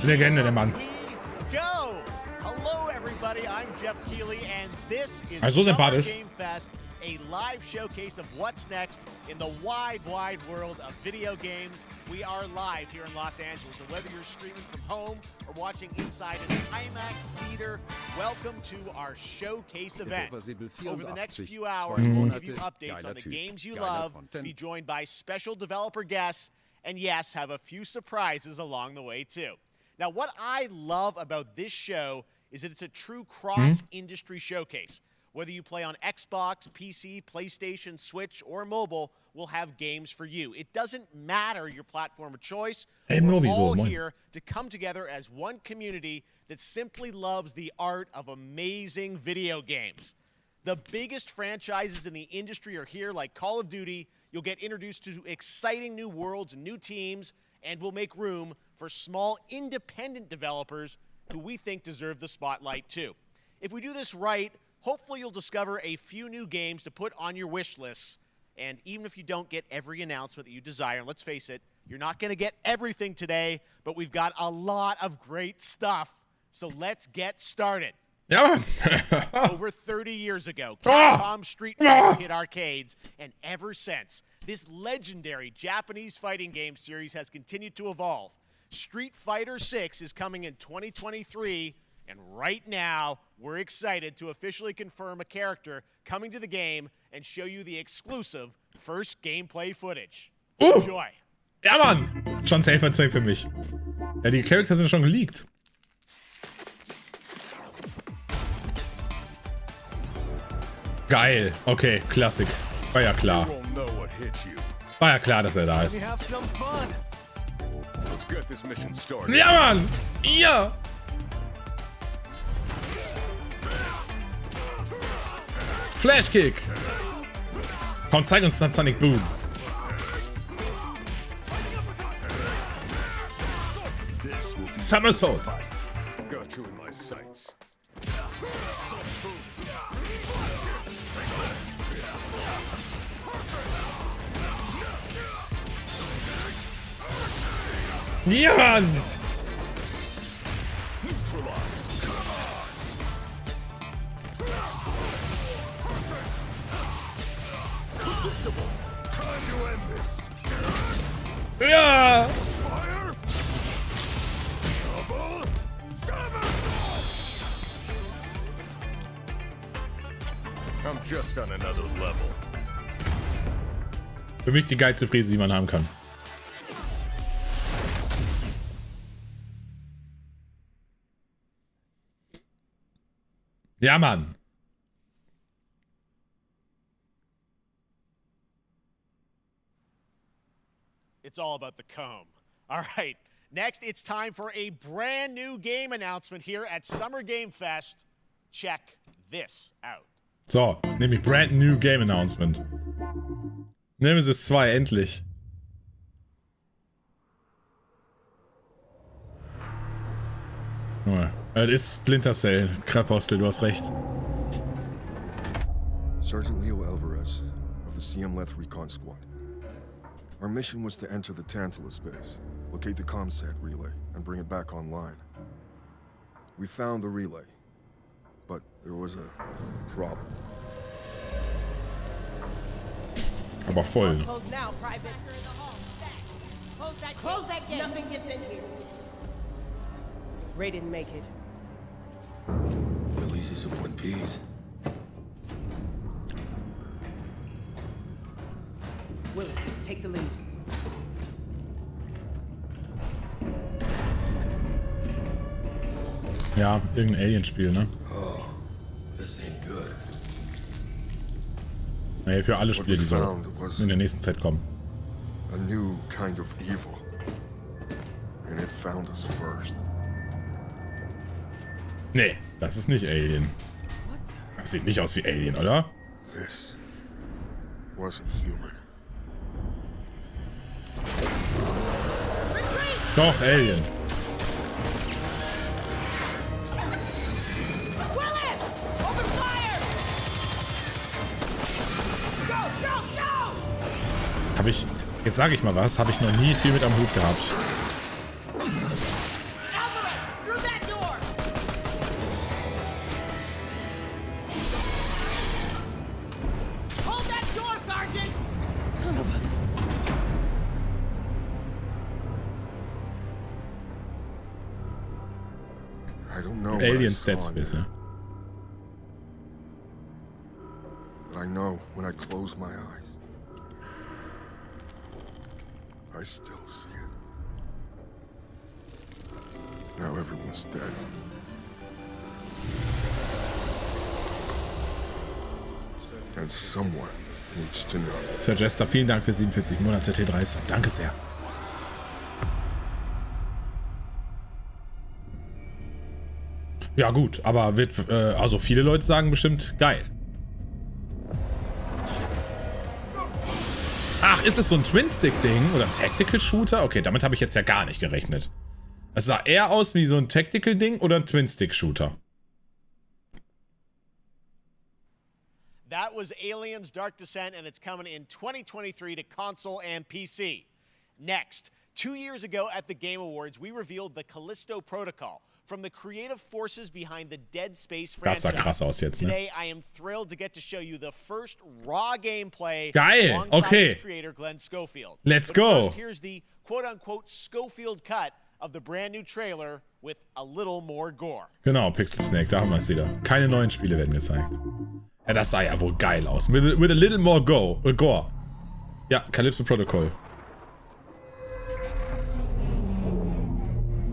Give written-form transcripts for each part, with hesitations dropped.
Legende, der Mann. Hello everybody, I'm Jeff Keighley and this is Also Summer sympathisch. Game Fest, a live showcase of what's next in the wide world of video games. We are live here in Los Angeles, so whether you're streaming from home or watching inside an IMAX theater, welcome to our showcase event. Over the next few hours, we'll give you updates on the games you love, be joined by special developer guests, and yes, have a few surprises along the way too. Now, what I love about this show is that it's a true cross-industry showcase. Whether you play on Xbox, PC, PlayStation, Switch, or mobile, we'll have games for you. It doesn't matter your platform of choice. We're all here to come together as one community that simply loves the art of amazing video games. The biggest franchises in the industry are here, like Call of Duty. You'll get introduced to exciting new worlds and new teams, and we'll make room for small independent developers who we think deserve the spotlight too. If we do this right, hopefully you'll discover a few new games to put on your wish lists. And even if you don't get every announcement that you desire, and let's face it, you're not going to get everything today, but we've got a lot of great stuff. So let's get started. Ja. Over 30 years ago, Capcom Street Fighter hit arcades, and ever since, this legendary Japanese fighting game series has continued to evolve. Street Fighter 6 is coming in 2023, and right now, we're excited to officially confirm a character coming to the game and show you the exclusive first gameplay footage. Enjoy. Ja, Mann. Schon safer Zeug für mich. Ja, die Charakter sind schon geleakt. Geil. Okay, Klassik. War ja klar. War ja klar, dass er da ist. Ja, Mann! Ja! Flashkick! Komm, zeig uns das Sonic Boom. Somersault! Ja, Mann! Ja! I'm just on another level. Für mich die geilste Fräse, die man haben kann. Ja, Mann. It's all about the comb. All right, next it's time for a brand new game announcement here at Summer Game Fest. Check this out. So, nämlich Brand New Game Announcement. Nemesis 2, endlich. Das ist Splinter Cell. Krappostel, du hast recht. Sergeant Leo Alvarez of the CM Leth Recon Squad. Our mission was to enter the Tantalus base, locate the ComSat relay, and bring it back online. We found the relay, but there was a problem. Aber voll. Close now, Private. Close that gate. Nothing gets in here. Ray didn't make it. At least he's in one piece. Willis, take the lead. Ja, irgendein Alien-Spiel, ne? Oh, this ain't good. Naja, für alle Spiele, die so in der nächsten Zeit kommen. A new kind of evil. And it found us first. Nee, das ist nicht Alien. Das sieht nicht aus wie Alien, oder? This wasn't human. Doch, Alien. Willis! Open fire! Go, go, go! Habe ich, jetzt sage ich mal was, habe ich noch nie viel mit am Hut gehabt. Alvarez! Sergeant! Son of a... I don't know what I Aliens saw Dead in Space, there, ja. but I know when I close my eyes, I still see it. Now everyone's dead. And someone needs to know. Sir Jester, vielen Dank für 47 Monate T3. Danke sehr. Ja gut, aber wird, also viele Leute sagen bestimmt geil. Ach, ist es so ein Twin-Stick-Ding oder ein Tactical-Shooter? Okay, damit habe ich jetzt ja gar nicht gerechnet. Es sah eher aus wie so ein Tactical-Ding oder ein Twin-Stick-Shooter. That was Aliens Dark Descent, and it's coming in 2023 to console and PC. Next, 2 years ago at the Game Awards, we revealed the Callisto Protocol from the creative forces behind the Dead Space Das sah franchise. krass aus jetzt, ne? Today, I am thrilled to get to show you the first raw gameplay Geil, alongside okay. its creator Glenn Schofield. Let's But go. First, here's the quote-unquote Schofield cut of the brand new trailer with a little more gore. Genau, Pixel Snake, da haben wir es wieder. Keine neuen Spiele werden gezeigt. Ja, das sah ja wohl geil aus. With a little more gore. Ja, Calypso Protocol.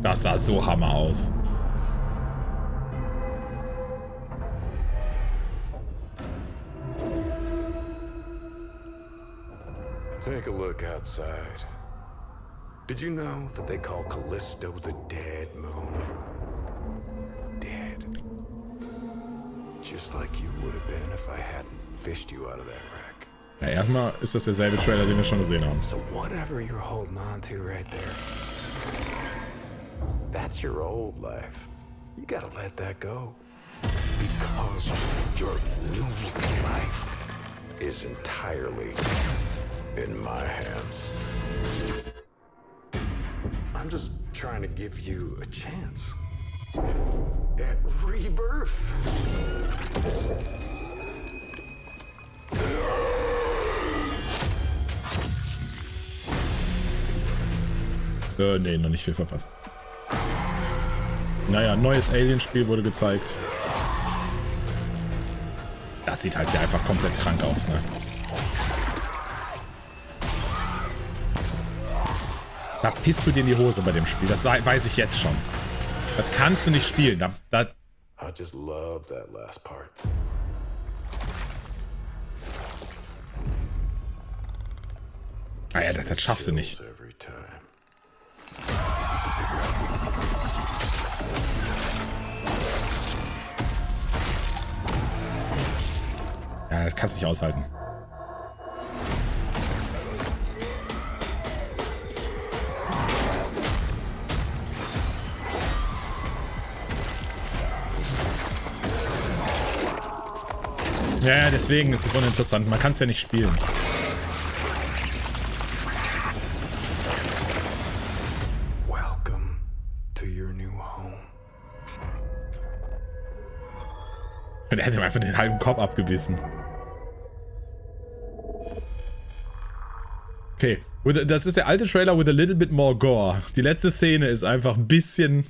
Das sah so Hammer aus. Take a look outside. Did you know that they call Callisto the Dead Moon? Dead. Just like you would have been if I hadn't fished you out of that wreck. Ja, erstmal ist das derselbe Trailer, den wir schon gesehen haben. So whatever you're holding on to right there, that's your old life. You gotta let that go. Because your new life is entirely in my hands. I'm just trying to give you a chance at rebirth. Nee, noch nicht viel verpasst. Naja, neues Alien-Spiel wurde gezeigt. Das sieht halt hier einfach komplett krank aus, ne? Da pisst du dir in die Hose bei dem Spiel. Das weiß ich jetzt schon. Das kannst du nicht spielen. I just love that last part. Ah ja, das schaffst du nicht. Every time. Ja, das kannst du nicht aushalten. Ja, deswegen ist es uninteressant. Man kann es ja nicht spielen. Welcome to your new home. Und er hätte ihm einfach den halben Kopf abgebissen. Okay, das ist der alte Trailer with a little bit more gore. Die letzte Szene ist einfach ein bisschen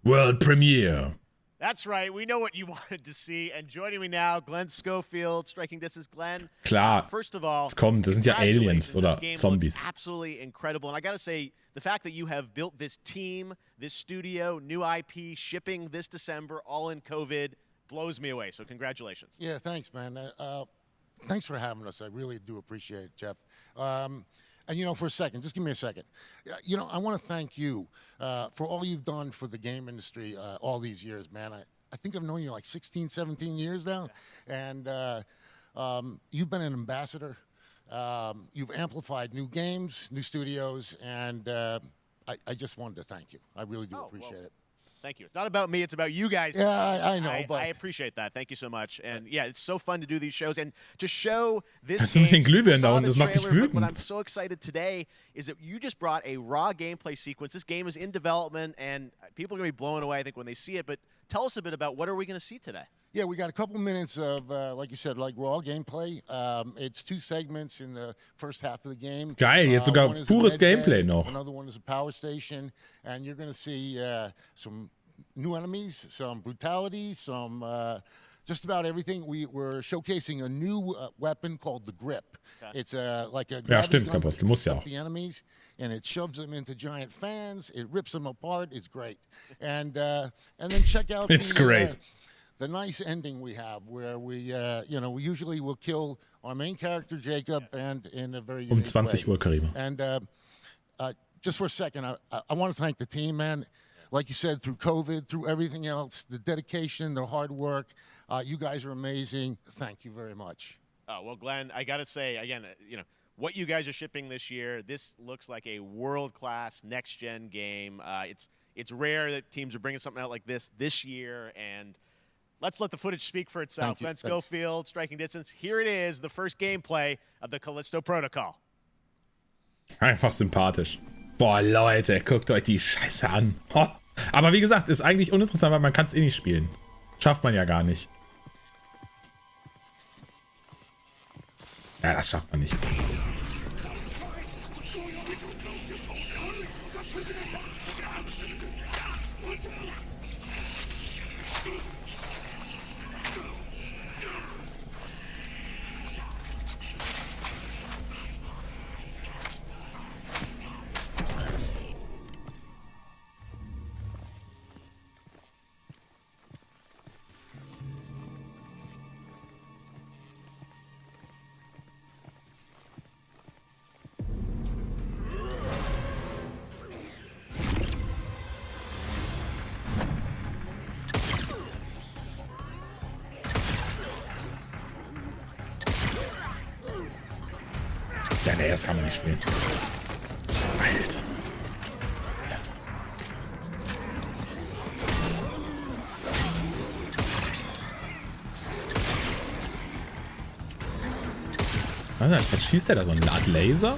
World Premiere. That's right. We know what you wanted to see. And joining me now, Glenn Schofield, Striking Distance. Glenn, Klar, first of all, es kommt. Das sind ja Aliens congratulations. oder This game Zombies. looks absolutely incredible. And I got to say, the fact that you have built this team, this studio, new IP, shipping this December, all in COVID, blows me away. So congratulations. Yeah, thanks, man. Thanks for having us. I really do appreciate it, Jeff. And, you know, for a second, just give me a second. You know, I want to thank you for all you've done for the game industry all these years, man. I think I've known you like 16, 17 years now. And you've been an ambassador. You've amplified new games, new studios, and I just wanted to thank you. I really do appreciate it. Thank you. It's not about me. It's about you guys. Yeah, I know, but I appreciate that. Thank you so much. And yeah, it's so fun to do these shows and to show this. Das sind den Glühbirnen da saw unten, the das macht mich trailer, but what I'm wütend. so excited today is that you just brought a raw gameplay sequence. This game is in development, and people are going to be blown away, I think, when they see it. But tell us a bit about what are we going to see today? Yeah, we got a couple minutes of, like you said, like raw gameplay. It's 2 segments in the first half of the game. Geil, jetzt sogar One is a pures med bay, Gameplay noch. Another one is a power station, and you're going to see some new enemies, some brutality, some just about everything. We're showcasing a new weapon called the Grip. Okay. It's like a Ja, stimmt, gun Apostel, muss ja auch. the enemies, and it shoves them into giant fans. It rips them apart. It's great. And then check out It's great. The nice ending we have, where we we usually will kill our main character Jacob, and in a very unique 20 way. Uhr, Karima. And just for a second, I want to thank the team, man. Like you said, through COVID, through everything else, the dedication, the hard work, you guys are amazing. Thank you very much. Oh, well, Glenn, I got to say, again, what you guys are shipping this year, this looks like a world-class next-gen game. It's rare that teams are bringing something out like this year, and let's let the footage speak for itself. Glenn Schofield, striking distance. Here it is, the first gameplay of the Callisto Protocol. Einfach sympathisch. Boah, Leute, guckt euch die Scheiße an. Oh. Aber wie gesagt, ist eigentlich uninteressant, weil man kann es eh nicht spielen. Schafft man ja gar nicht. Ja, das schafft man nicht. Ja, nee, das kann man nicht spielen. Alter. Was schießt der da? So ein Art Laser?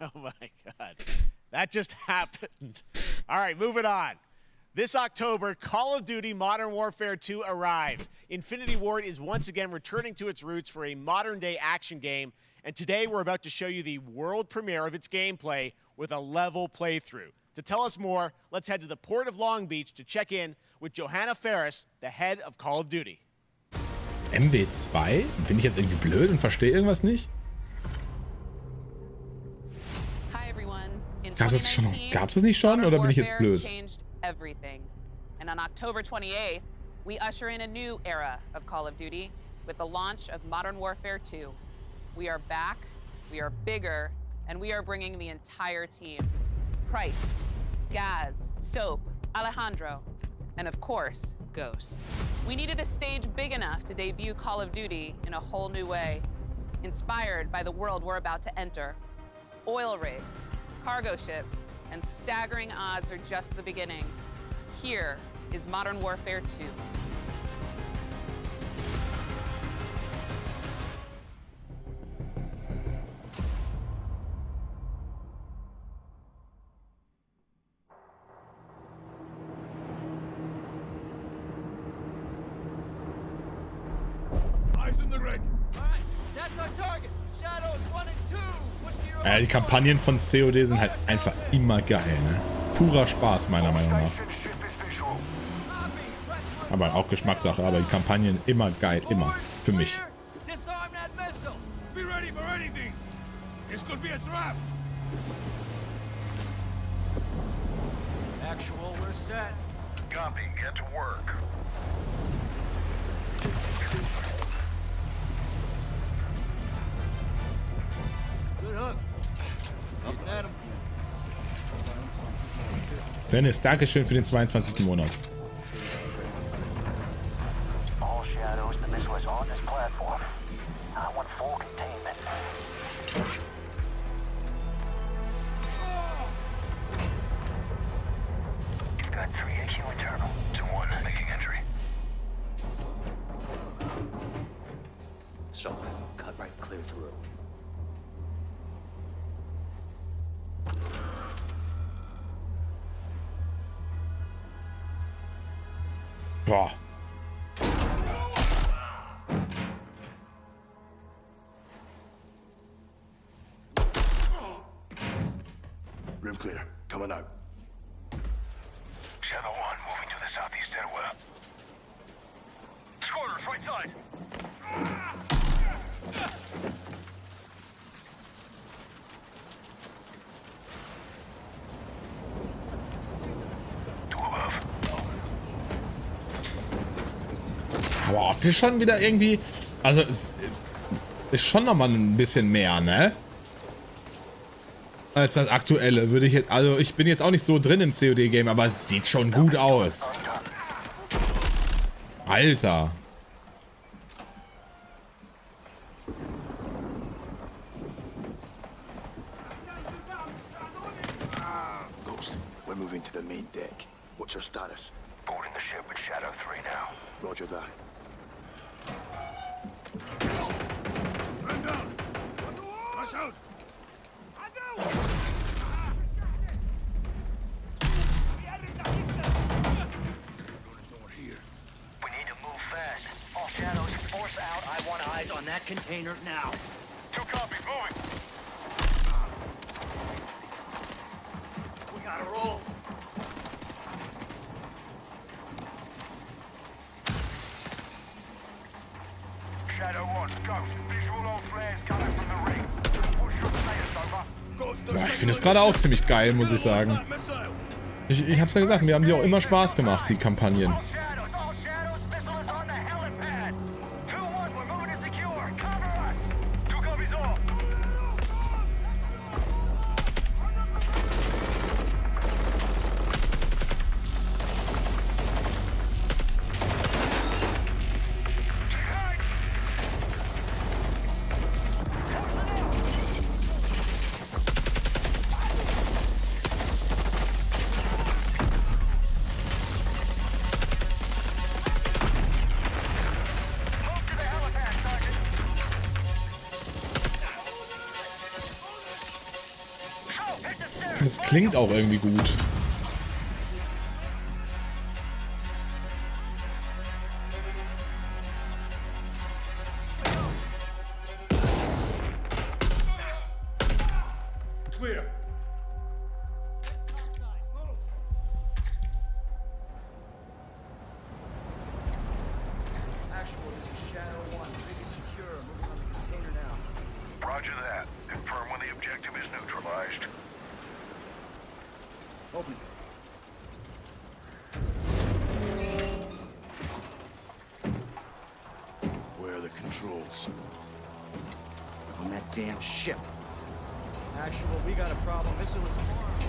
Oh, my God. That just happened. All right, moving on. This October, Call of Duty Modern Warfare 2 arrived. Infinity Ward is once again returning to its roots for a modern-day action game, and today we're about to show you the world premiere of its gameplay with a level playthrough. To tell us more, let's head to the port of Long Beach to check in with Johanna Ferris, the head of Call of Duty. MW2? Bin ich jetzt irgendwie blöd und verstehe irgendwas nicht? Gab es nicht schon oder bin ich jetzt blöd? Everything. And on October 28th, we usher in a new era of Call of Duty with the launch of Modern Warfare 2. We are back, we are bigger, and we are bringing the entire team. Price, Gaz, Soap, Alejandro, and of course, Ghost. We needed a stage big enough to debut Call of Duty in a whole new way, inspired by the world we're about to enter. Oil rigs, cargo ships, and staggering odds are just the beginning. Here is Modern Warfare 2. Die Kampagnen von COD sind halt einfach immer geil, ne? Purer Spaß, meiner Meinung nach. Aber auch Geschmackssache, aber die Kampagnen immer geil, immer. Für mich. Actual, we're set. Copy, get to work. Good hook. Getting at him. Dennis, Dankeschön für den 22. Monat. All shadows, the missile is on this platform. I want full containment. You've got 3 AQ internal. 2-1, making entry. So, cut right clear through. Boah. Room clear. Coming out. Shadow 1 moving to the southeast stairwell. Squatters, right side. Two above. Aber optisch schon wieder irgendwie... Also es ist schon nochmal ein bisschen mehr, ne? Als das aktuelle, würde ich jetzt... Also ich bin jetzt auch nicht so drin im COD-Game, aber es sieht schon gut aus. Alter. Ghost, we're moving to the main deck. What's your status? Boarding the ship with Shadow 3 now. Roger that. Man down! Rush out! We need to move fast. All shadows, force out. I want eyes on that container now. 2 copies, moving! We gotta roll. Shadow 1, Ghost, visual on flares coming from the ring. What's your status, over? Boah, ich finde es gerade auch ziemlich geil, muss ich sagen. Ich hab's ja gesagt, mir haben die auch immer Spaß gemacht, die Kampagnen. All shadows, missile is on the helipad. 2-1, we're moving to secure. Cover us. 2 copies all. Das klingt auch irgendwie gut. Clear. Actual, this is Shadow 1. Rig is secure. Moving on the container now. Roger that. Confirm when the objective is neutralized. Open. Where are the controls? On that damn ship. Actual, we got a problem. Missile is armed.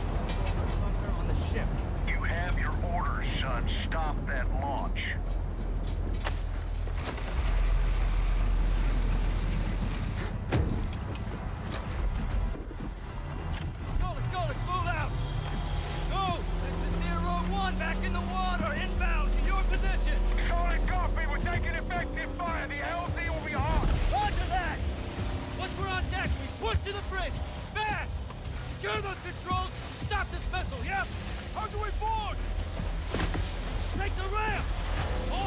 Controls are somewhere on the ship. You have your orders, son. Stop that launch. Let's move out! Ghost, this is Zero 1 back in the water, inbound to your position! Solid copy. We're taking effective fire. The LZ will be hot. Roger that! Once we're on deck, we push to the bridge! Fast! Secure those controls! Stop this missile, yep! How do we board? Take the ramp! All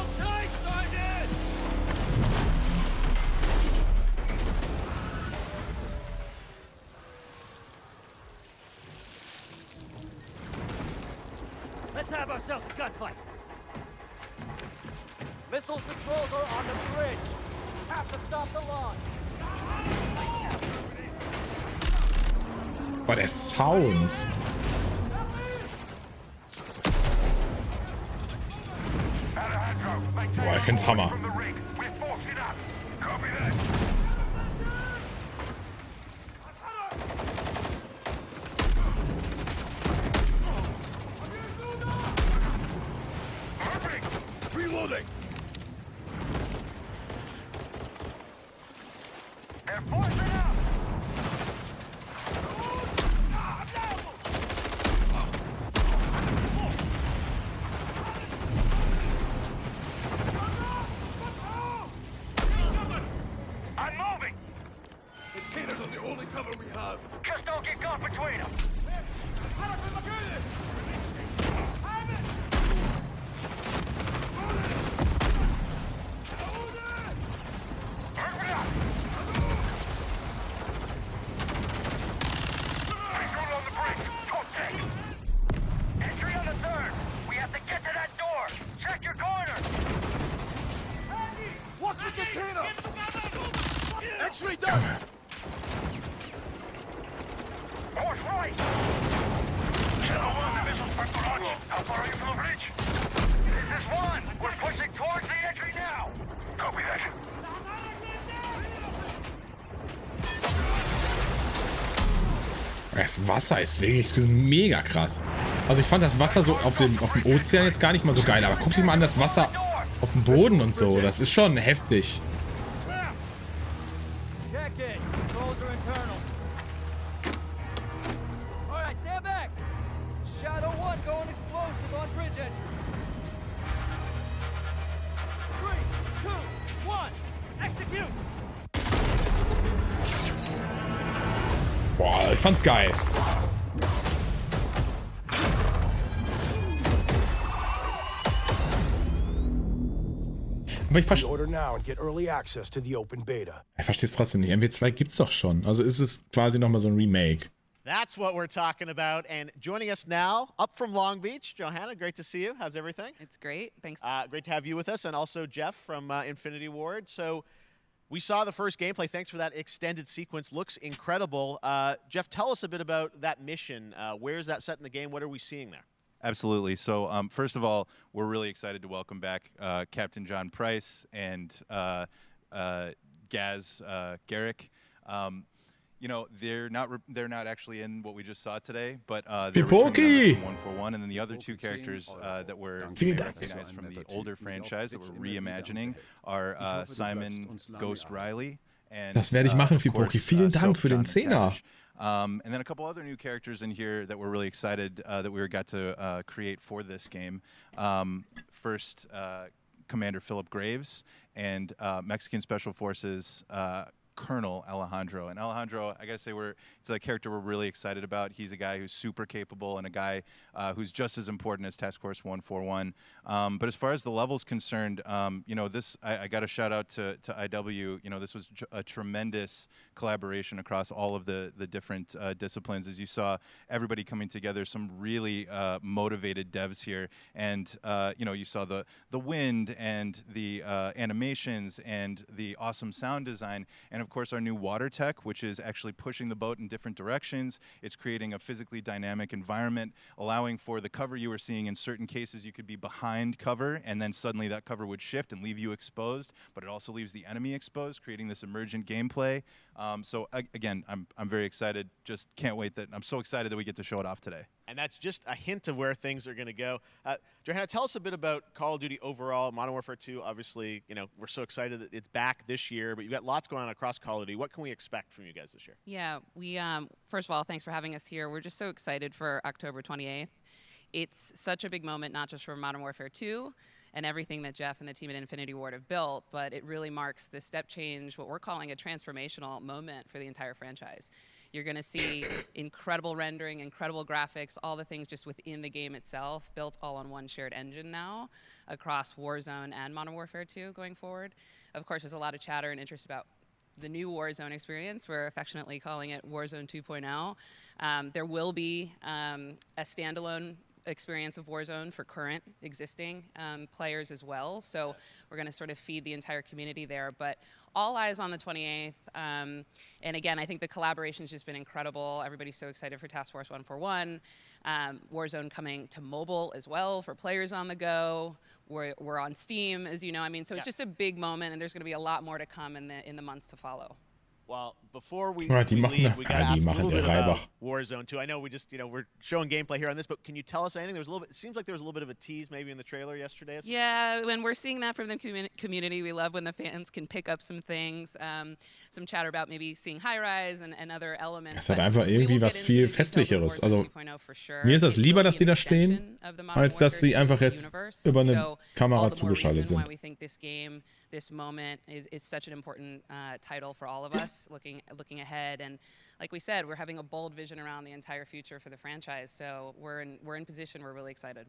Let's have ourselves a gunfight. Missile patrols are on the bridge. Have to stop the launch. Boah, der Sound. Boah, ich find's Hammer. Reloading! They're forcing up. I'm moving. Containers are the only cover we have. Just don't get caught between them. Entry on the third. We have to get to that door. Check your corner. What's the container? X-ray done! Course right. Channel 1, the missiles are on. How far are you from the bridge? This is 1. We're pushing towards the entry now. Copy that. Das Wasser ist wirklich mega krass. Also ich fand das Wasser so auf dem Ozean jetzt gar nicht mal so geil, aber guck dir mal an das Wasser auf dem Boden und so. Das ist schon heftig. Check it. Controls are internal. All right, stand back. Shadow 1 going explosive on bridge entry. 3, 2, 1. Execute. Boah, ich fand's geil. Aber ich verstehe es trotzdem nicht. MW2 gibt's doch schon. Also ist es quasi nochmal so ein Remake. That's what we're talking about. And joining us now, up from Long Beach, Johanna, great to see you. How's everything? It's great. Thanks. Great to have you with us. And also Jeff from Infinity Ward. So we saw the first gameplay. Thanks for that extended sequence. Looks incredible. Jeff, tell us a bit about that mission. Where is that set in the game? What are we seeing there? Absolutely. So first of all, we're really excited to welcome back Captain John Price and Gaz Garrick. You know, they're not actually in what we just saw today, but they're returning from 141, and then the other two characters that were recognized from the older franchise that we're reimagining are Simon Ghost Riley and Das werde ich machen, Fipoki. Vielen Dank für den Zehner. And then a couple other new characters in here that we're really excited that we got to create for this game. First, Commander Philip Graves and Mexican Special Forces Colonel Alejandro. And Alejandro, I gotta say, it's a character we're really excited about. He's a guy who's super capable and a guy who's just as important as Task Force 141. But as far as the level's concerned, you know, I got a shout out to IW. You know, this was a tremendous collaboration across all of the different disciplines. As you saw, everybody coming together, some really motivated devs here. And, you know, you saw the wind and the animations and the awesome sound design. And of course, our new water tech, which is actually pushing the boat in different directions. It's creating a physically dynamic environment, allowing for the cover you were seeing. In certain cases, you could be behind cover, and then suddenly that cover would shift and leave you exposed, but it also leaves the enemy exposed, creating this emergent gameplay. So again, I'm very excited. Just can't wait I'm so excited that we get to show it off today. And that's just a hint of where things are going to go. Johanna, tell us a bit about Call of Duty overall. Modern Warfare 2, obviously, you know, we're so excited that it's back this year, but you've got lots going on across Call of Duty. What can we expect from you guys this year? Yeah, we first of all, thanks for having us here. We're just so excited for October 28th. It's such a big moment, not just for Modern Warfare 2 and everything that Jeff and the team at Infinity Ward have built, but it really marks this step change, what we're calling a transformational moment for the entire franchise. You're going to see incredible rendering, incredible graphics, all the things just within the game itself, built all on one shared engine now across Warzone and Modern Warfare 2 going forward. Of course, there's a lot of chatter and interest about the new Warzone experience. We're affectionately calling it Warzone 2.0. There will be a standalone experience of Warzone for current existing players as well. So we're going to sort of feed the entire community there. But all eyes on the 28th. And again, I think the collaboration has just been incredible. Everybody's so excited for Task Force 141. Warzone coming to mobile as well for players on the go. We're on Steam, as you know. I mean, so it's just a big moment, and there's going to be a lot more to come in the months to follow. Well, before we Ja, die leave, machen, we got to ask a little bit Reibach. about Warzone 2. I know we just, we're showing gameplay here on this, but can you tell us anything? There's a little bit. It seems like there was a little bit of a tease maybe in the trailer yesterday. Yeah, when we're seeing that from the community, we love when the fans can pick up some things, some chatter about maybe seeing High Rise and other elements. Es hat einfach irgendwie was viel Festlicheres. Also mir ist das lieber, dass die da stehen, als dass sie einfach jetzt über eine Kamera zugeschaltet sind. This moment is such an important title for all of us, looking ahead. And like we said, we're having a bold vision around the entire future for the franchise. So we're in position. We're really excited.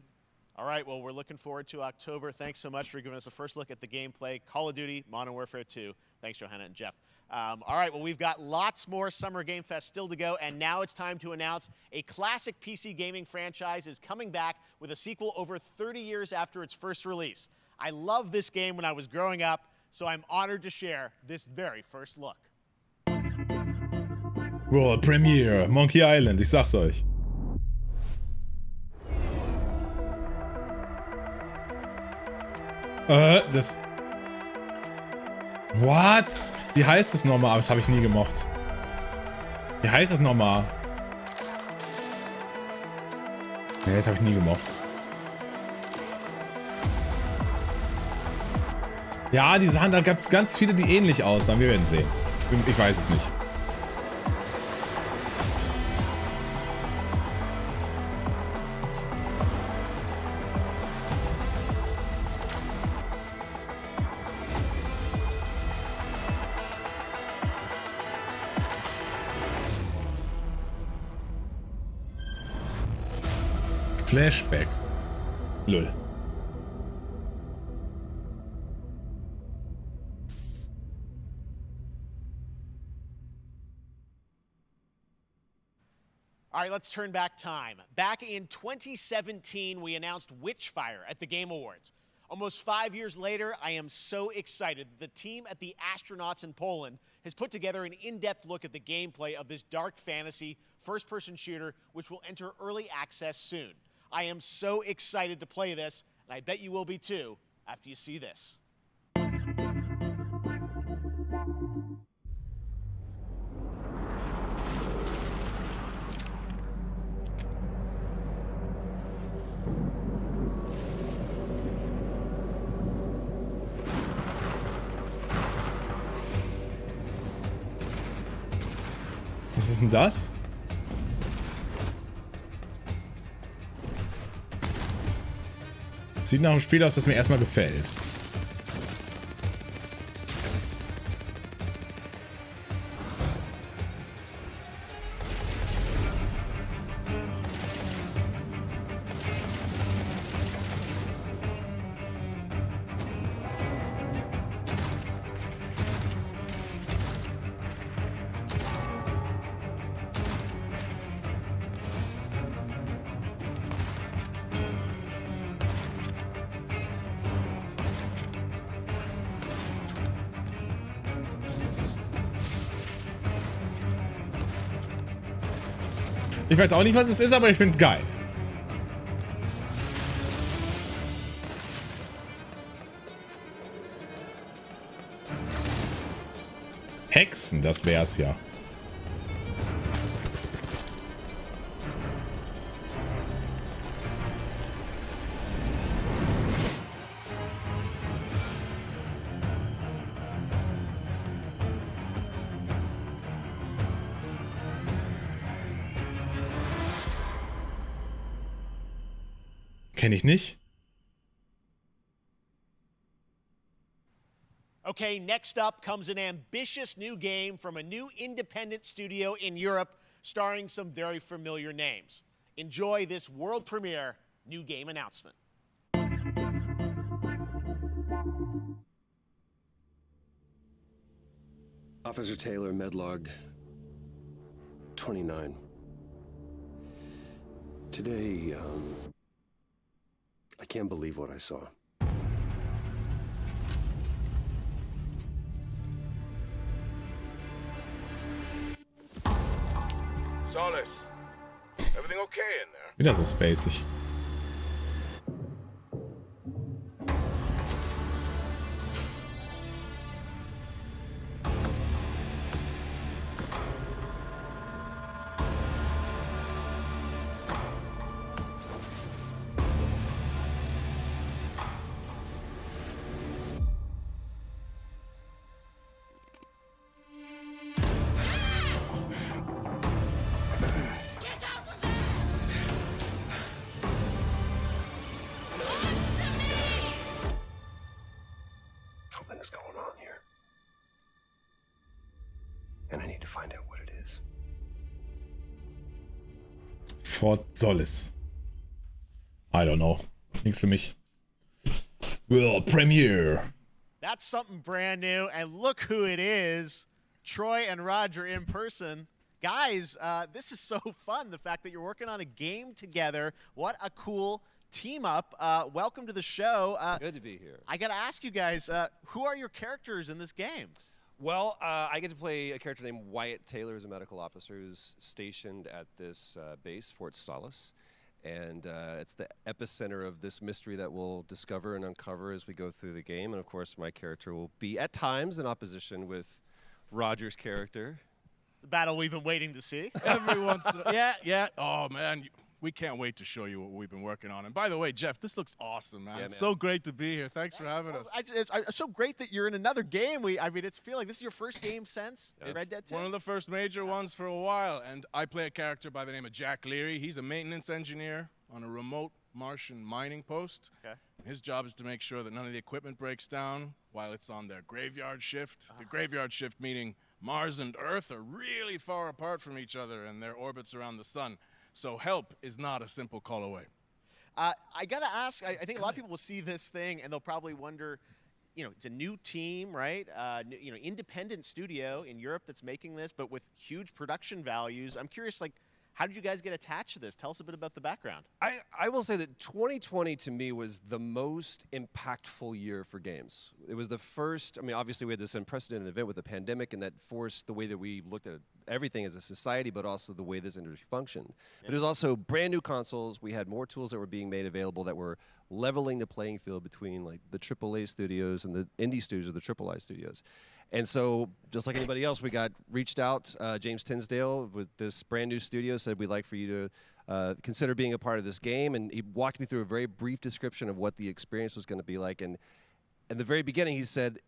All right, well, we're looking forward to October. Thanks so much for giving us a first look at the gameplay. Call of Duty, Modern Warfare 2. Thanks, Johanna and Jeff. All right, well, we've got lots more Summer Game Fest still to go, and now it's time to announce a classic PC gaming franchise is coming back with a sequel over 30 years after its first release. I loved this game when I was growing up, so I'm honored to share this very first look. World Premiere, Monkey Island, ich sag's euch. Das... What? Wie heißt es nochmal? Das habe ich nie gemocht. Wie heißt es nochmal? Nee, das habe ich nie gemocht. Ja, die sahen, da gab es ganz viele, die ähnlich aussahen. Wir werden sehen. Ich weiß es nicht. Flashback. Lol. All right, let's turn back time. Back in 2017, we announced Witchfire at the Game Awards. Almost 5 years later, I am so excited that the team at the Astronauts in Poland has put together an in-depth look at the gameplay of this dark fantasy first-person shooter, which will enter early access soon. I am so excited to play this, and I bet you will be too after you see this. Was ist denn das? Sieht nach einem Spiel aus, das mir erstmal gefällt. Ich weiß auch nicht, was es ist, aber ich find's geil. Hexen, das wär's ja. Kenne ich nicht. Okay, next up comes an ambitious new game from a new independent studio in Europe, starring some very familiar names. Enjoy this world premiere new game announcement. Officer Taylor, Medlog 29. Today, can't believe what I saw. Solis, everything okay in there? Wieder so spacig. Something is going on here. And I need to find out what it is. Fort Solis. I don't know. Nichts für mich. World Premiere. That's something brand new, and look who it is. Troy and Roger in person. Guys, this is so fun, the fact that you're working on a game together. What a cool team up. Welcome to the show. Good to be here. I got to ask you guys, who are your characters in this game? Well, I get to play a character named Wyatt Taylor, who's a medical officer who's stationed at this base, Fort Solis. And it's the epicenter of this mystery that we'll discover and uncover as we go through the game. And, of course, my character will be, at times, in opposition with Roger's character. The battle we've been waiting to see. Every once in yeah. Oh, man. We can't wait to show you what we've been working on. And by the way, Jeff, this looks awesome, man. Yeah, it's so great to be here. Thanks for having us. It's so great that you're in another game. I mean, it's feel like this is your first game since Red Dead 2. One of the first major ones for a while. And I play a character by the name of Jack Leary. He's a maintenance engineer on a remote Martian mining post. Okay. His job is to make sure that none of the equipment breaks down while it's on their graveyard shift. The graveyard shift meaning Mars and Earth are really far apart from each other in their orbits around the sun. So help is not a simple call away. I got to ask, I think a lot of people will see this thing and they'll probably wonder, you know, it's a new team, right? Independent studio in Europe that's making this, but with huge production values. I'm curious, like, how did you guys get attached to this? Tell us a bit about the background. I will say that 2020 to me was the most impactful year for games. It was the first, I mean, obviously we had this unprecedented event with the pandemic and that forced the way that we looked at everything as a society, but also the way this industry functioned. Yeah. But it was also brand new consoles. We had more tools that were being made available that were leveling the playing field between like the AAA studios and the indie studios or the AAA studios. And so, just like anybody else, we got reached out. James Tinsdale with this brand new studio said we'd like for you to consider being a part of this game. And he walked me through a very brief description of what the experience was going to be like. And in the very beginning, he said,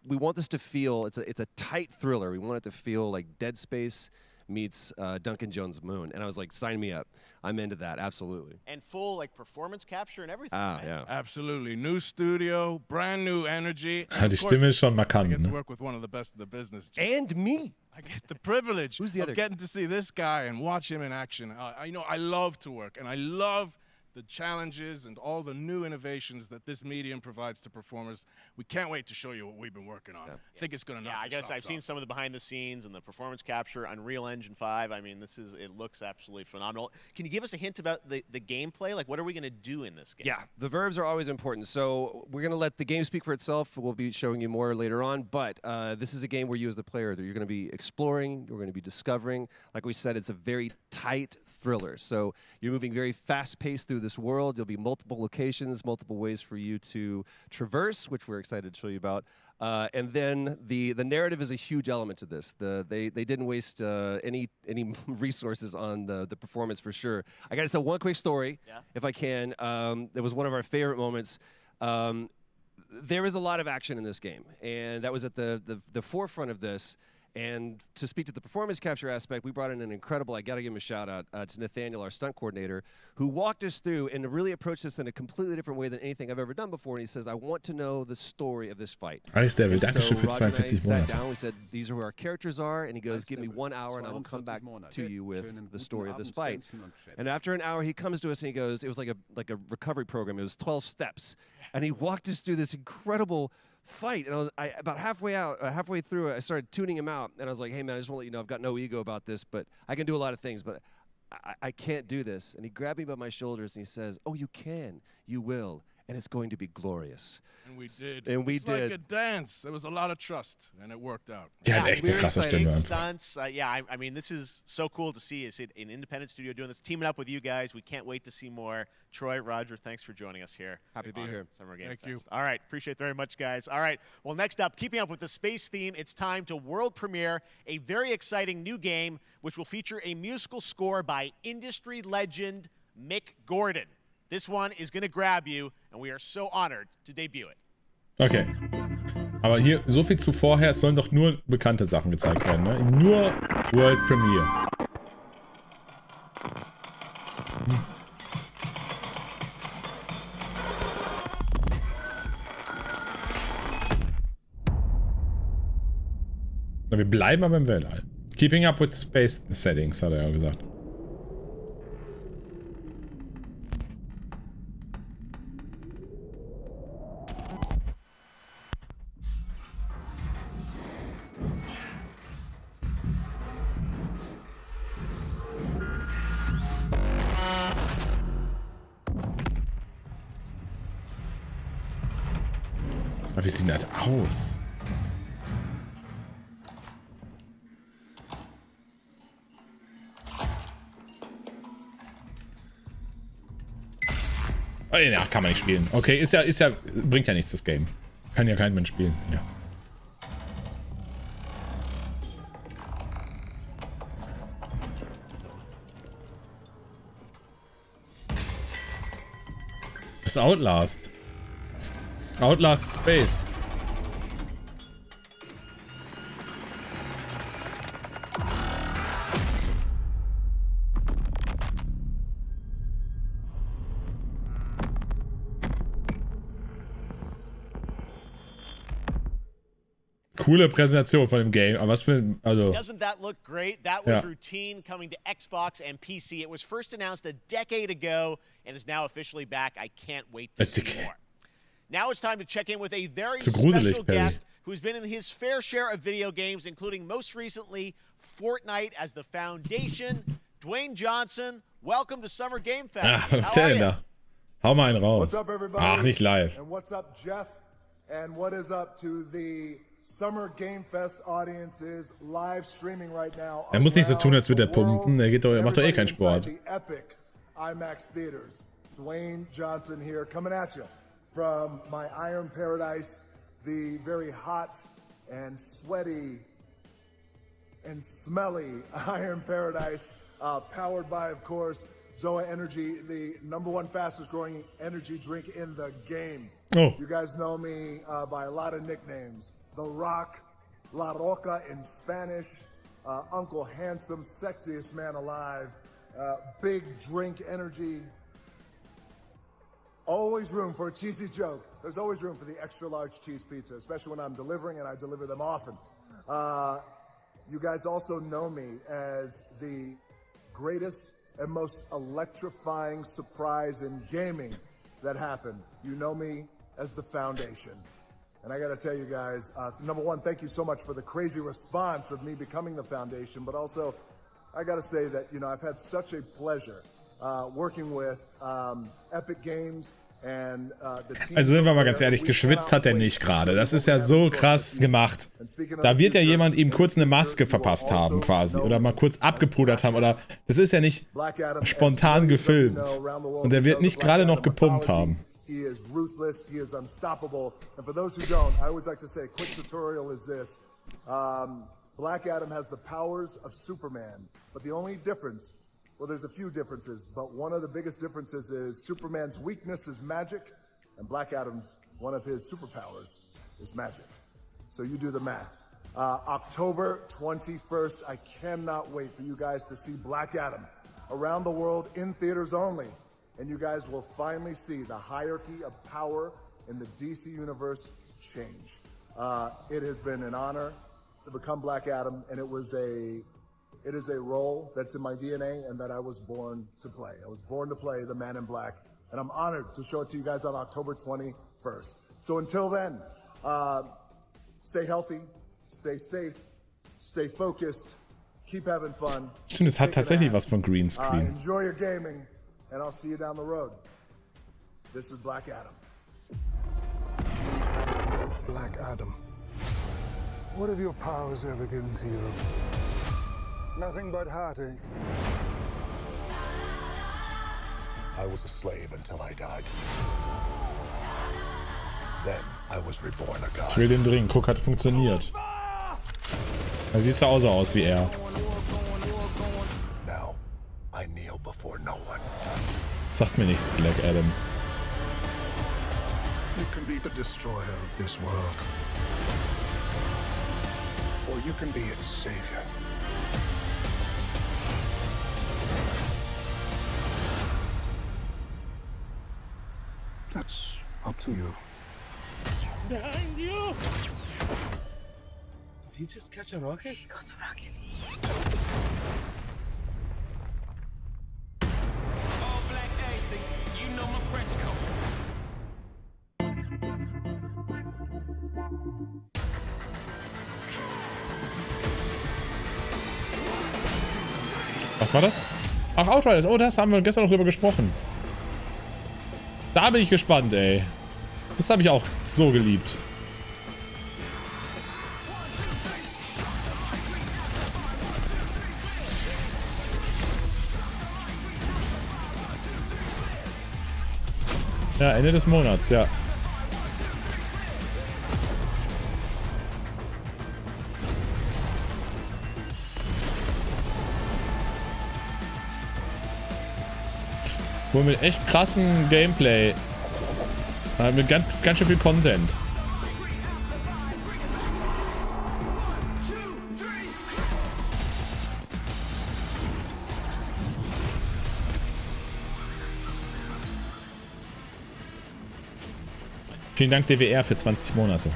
we want this to feel, it's a tight thriller. We want it to feel like Dead Space meets Duncan Jones' Moon. And I was like, sign me up. I'm into that, absolutely. And full like performance capture and everything. Ah, right? yeah. Absolutely. New studio, brand new energy. Die Stimme ist schon markant. I get to Ne? work with one of the best in the business. And me. I get the privilege Who's the of other? Getting to see this guy and watch him in action. I love to work, and I love the challenges and all the new innovations that this medium provides to performers. We can't wait to show you what we've been working on. I think it's going to knock Yeah, I your guess I've socks seen off. some of the behind the scenes and the performance capture, Unreal Engine 5. I mean, it looks absolutely phenomenal. Can you give us a hint about the gameplay? Like, what are we going to do in this game? Yeah, the verbs are always important. So we're going to let the game speak for itself. We'll be showing you more later on. But this is a game where you as the player, you're going to be exploring, you're going to be discovering. Like we said, it's a very tight thriller. So you're moving very fast-paced through this world. There'll be multiple locations, multiple ways for you to traverse, which we're excited to show you about. And then the narrative is a huge element to this. They didn't waste any resources on the performance for sure. I got to tell one quick story, if I can. It was one of our favorite moments. There is a lot of action in this game, and that was at the forefront of this. And to speak to the performance capture aspect, we brought in an incredible, I got to give him a shout out to Nathaniel, our stunt coordinator, who walked us through and really approached this in a completely different way than anything I've ever done before. And he says, I want to know the story of this fight. Alles der will. And so Dankeschön für Roger and I 42 sat Monate. down, we said, these are who our characters are. And he goes, give me 1 hour and I will come back to you with the story of this fight. And after an hour, he comes to us and he goes, it was like a recovery program. It was 12 steps. And he walked us through this incredible fight, and about halfway through, I started tuning him out, and I was like, "Hey, man, I just want to let you know I've got no ego about this, but I can do a lot of things. But I can't do this. And he grabbed me by my shoulders and he says, oh, you can, you will, and it's going to be glorious. And we did. And we it's did. like a dance. There was a lot of trust, and it worked out. Der hat echt eine krasse Stimme. Stunts. I mean, this is so cool to see. It's an independent studio doing this, teaming up with you guys. We can't wait to see more. Troy, Roger, thanks for joining us here. Happy to be here. Summer Game Thank Fest. you. All right, appreciate it very much, guys. All right, well, next up, keeping up with the space theme, it's time to world premiere a very exciting new game, which will feature a musical score by industry legend Mick Gordon. This one is going to grab you, and we are so honored to debut it. Okay. Aber hier, so viel zuvorher, es sollen doch nur bekannte Sachen gezeigt werden, ne? Nur World Premiere. Wir bleiben aber im Weltall. Keeping up with space settings, hat er ja gesagt. Aber wie sieht das aus? Oh, ja, kann man nicht spielen. Okay, ist ja, bringt ja nichts, das Game. Kann ja kein Mensch spielen. Ja. Das ist Outlast. Outlast Space. Coole Präsentation von dem Game, aber was für also. Doesn't that look great? That was routine coming to Xbox and PC. It was first announced a decade ago and is now officially back. I can't wait to see more. Now it's time to check in with a very special guest who's been in his fair share of video games, including most recently Fortnite as the Foundation. Dwayne Johnson, welcome to Summer Game Fest. Ah, was ist denn da? Hau mal einen raus. What's up, everybody? Ach, nicht live. And what's up, Jeff? And what is up to the Summer Game Fest audience is live streaming right now. Er muss nicht so tun, als würde er pumpen. Er macht doch eh keinen Sport. The epic IMAX theaters. Dwayne Johnson here, coming at you from my Iron Paradise, the very hot and sweaty and smelly Iron Paradise, powered by, of course, Zoa Energy, the #1 fastest growing energy drink in the game. Oh. You guys know me by a lot of nicknames. The Rock, La Roca in Spanish, Uncle Handsome, sexiest man alive, big drink energy. Always room for a cheesy joke. There's always room for the extra large cheese pizza, especially when I'm delivering, and I deliver them often. You guys also know me as the greatest and most electrifying surprise in gaming that happened. You know me as the Foundation. And I gotta tell you guys, #1, thank you so much for the crazy response of me becoming the Foundation, but also, I gotta say that, you know, I've had such a pleasure working with Epic Games and the team. Also sind wir mal ganz ehrlich, geschwitzt hat er nicht gerade. Das ist ja so krass gemacht. Da wird ja jemand ihm kurz eine Maske verpasst haben quasi oder mal kurz abgepudert haben oder das ist ja nicht spontan gefilmt und er wird nicht gerade noch gepumpt haben. He is ruthless, he is unstoppable. And for those who don't, I always like to say a quick tutorial is this. Black Adam has the powers of Superman, but the only difference, well, there's a few differences, but one of the biggest differences is Superman's weakness is magic, and Black Adam's, one of his superpowers, is magic. So you do the math. October 21st, I cannot wait for you guys to see Black Adam around the world in theaters only. And you guys will finally see the hierarchy of power in the DC universe change. It has been an honor to become Black Adam, and it is a role that's in my DNA and that I was born to play. I was born to play the Man in Black, and I'm honored to show it to you guys on October 21st. So until then, stay healthy, stay safe, stay focused, keep having fun. Stimmt, es hat tatsächlich was von Greenscreen. Enjoy your gaming, and I'll see you down the road. This is Black Adam. Black Adam. What have your powers ever given to you? Nothing but heartache. I was a slave until I died. Then I was reborn a god. Ich will den dringend. Guck, hat funktioniert. Da siehst du auch so aus wie er. Now, I kneel before no one. Sagt mir nichts, Black Adam. You can be the destroyer of this world. Or you can be its savior. That's up to you. Behind you! Did he just catch a rocket? He got a rocket. All black anything, you know my press code. Was war das? Ach, Outriders. Oh, das haben wir gestern noch drüber gesprochen. Da bin ich gespannt, ey. Das habe ich auch so geliebt. Ja, Ende des Monats, ja. Wohl mit echt krassen Gameplay. Mit ganz schön viel Content. Vielen Dank DWR für 20 Monate.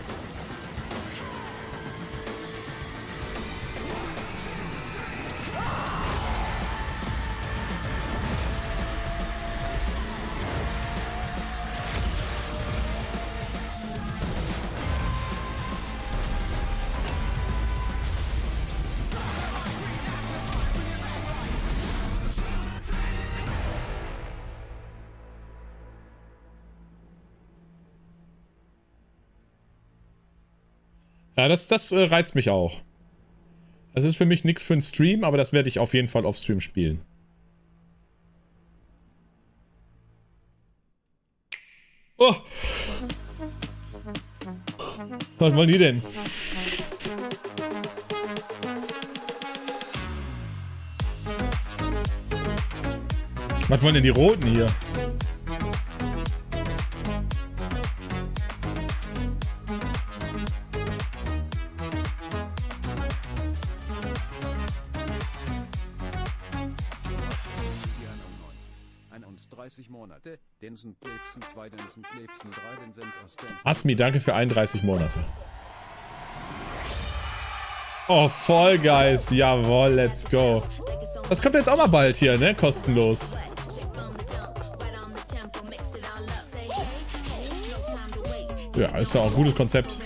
Ja, das reizt mich auch. Das ist für mich nichts für einen Stream, aber das werde ich auf jeden Fall auf Stream spielen. Oh! Was wollen die denn? Was wollen denn die Roten hier? Monate, den sind Plebsen, 2 den sind Plebsen, 3 den sind Osten. Asmi, danke für 31 Monate. Oh, Fall Guys, jawohl, let's go. Das kommt jetzt auch mal bald hier, ne? Kostenlos. Ja, ist ja auch ein gutes Konzept.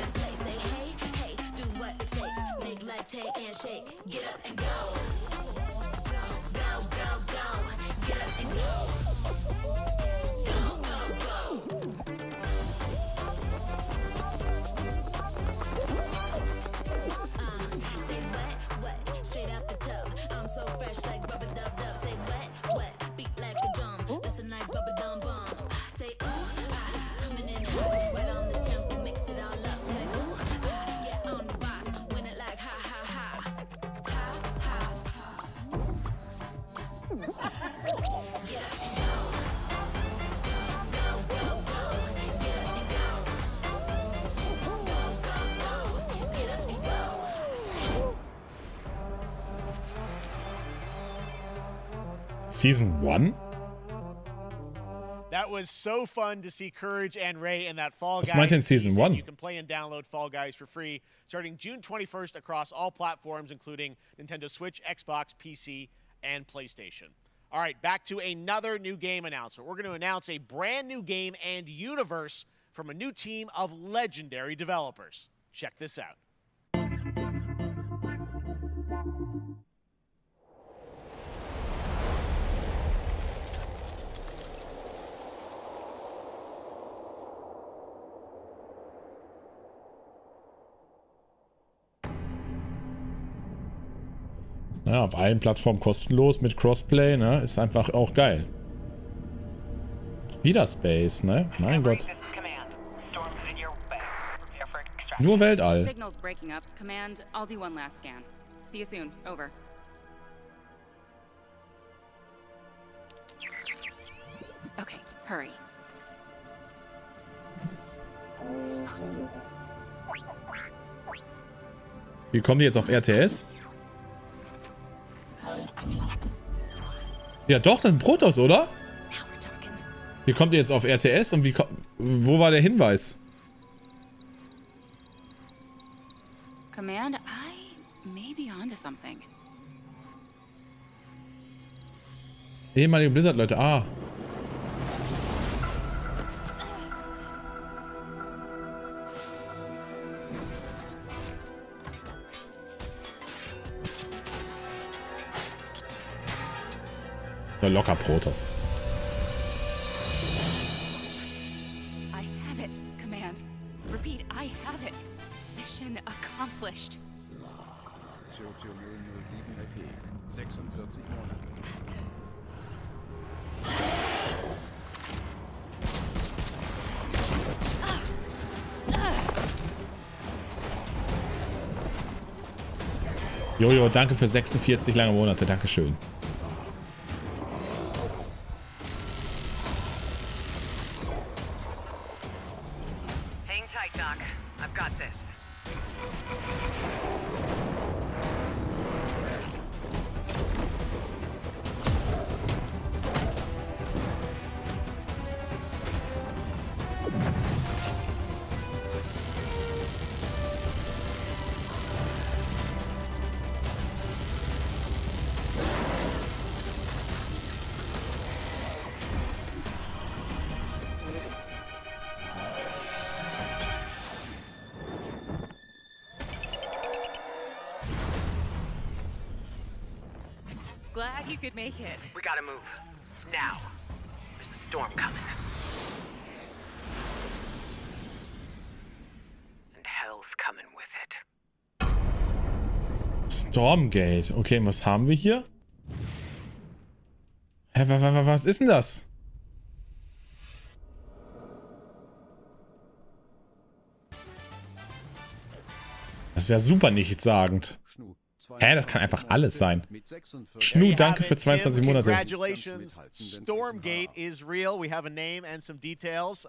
Season 1? That was so fun to see Courage and Ray in that Fall Guys. Was meint denn Season 1? You can play and download Fall Guys for free starting June 21st across all platforms, including Nintendo Switch, Xbox, PC, and PlayStation. All right, back to another new game announcement. We're going to announce a brand new game and universe from a new team of legendary developers. Check this out. Ja, auf allen Plattformen kostenlos mit Crossplay, ne? Ist einfach auch geil. Wieder Space, ne? Mein Gott. Nur Weltall. Signal's breaking up. Command, I'll do one last scan. See you soon. Over. Okay, hurry. Wie kommen die jetzt auf RTS? Ja doch, das ist ein Protoss, oder? Wie kommt ihr jetzt auf RTS und wo war der Hinweis? Command, I may be onto something. Ehemalige Blizzard-Leute, ah. Ja, locker Protoss. I have it, Command. Repeat, I have it. Mission accomplished. Jojo 07 EP. 46 Monate. Jojo, danke für 46 lange Monate. Dankeschön. Hang tight, Doc. I've got this. Glad you could make it. We gotta move. Now. There's a storm coming. And hell's coming with it. Stormgate. Okay, was haben wir hier? Hä, was ist denn das? Das ist ja super nichtssagend. Hä, das kann einfach alles sein. Schnu, danke für 22 Monate. Congratulations. Stormgate is real. We have a name and some details.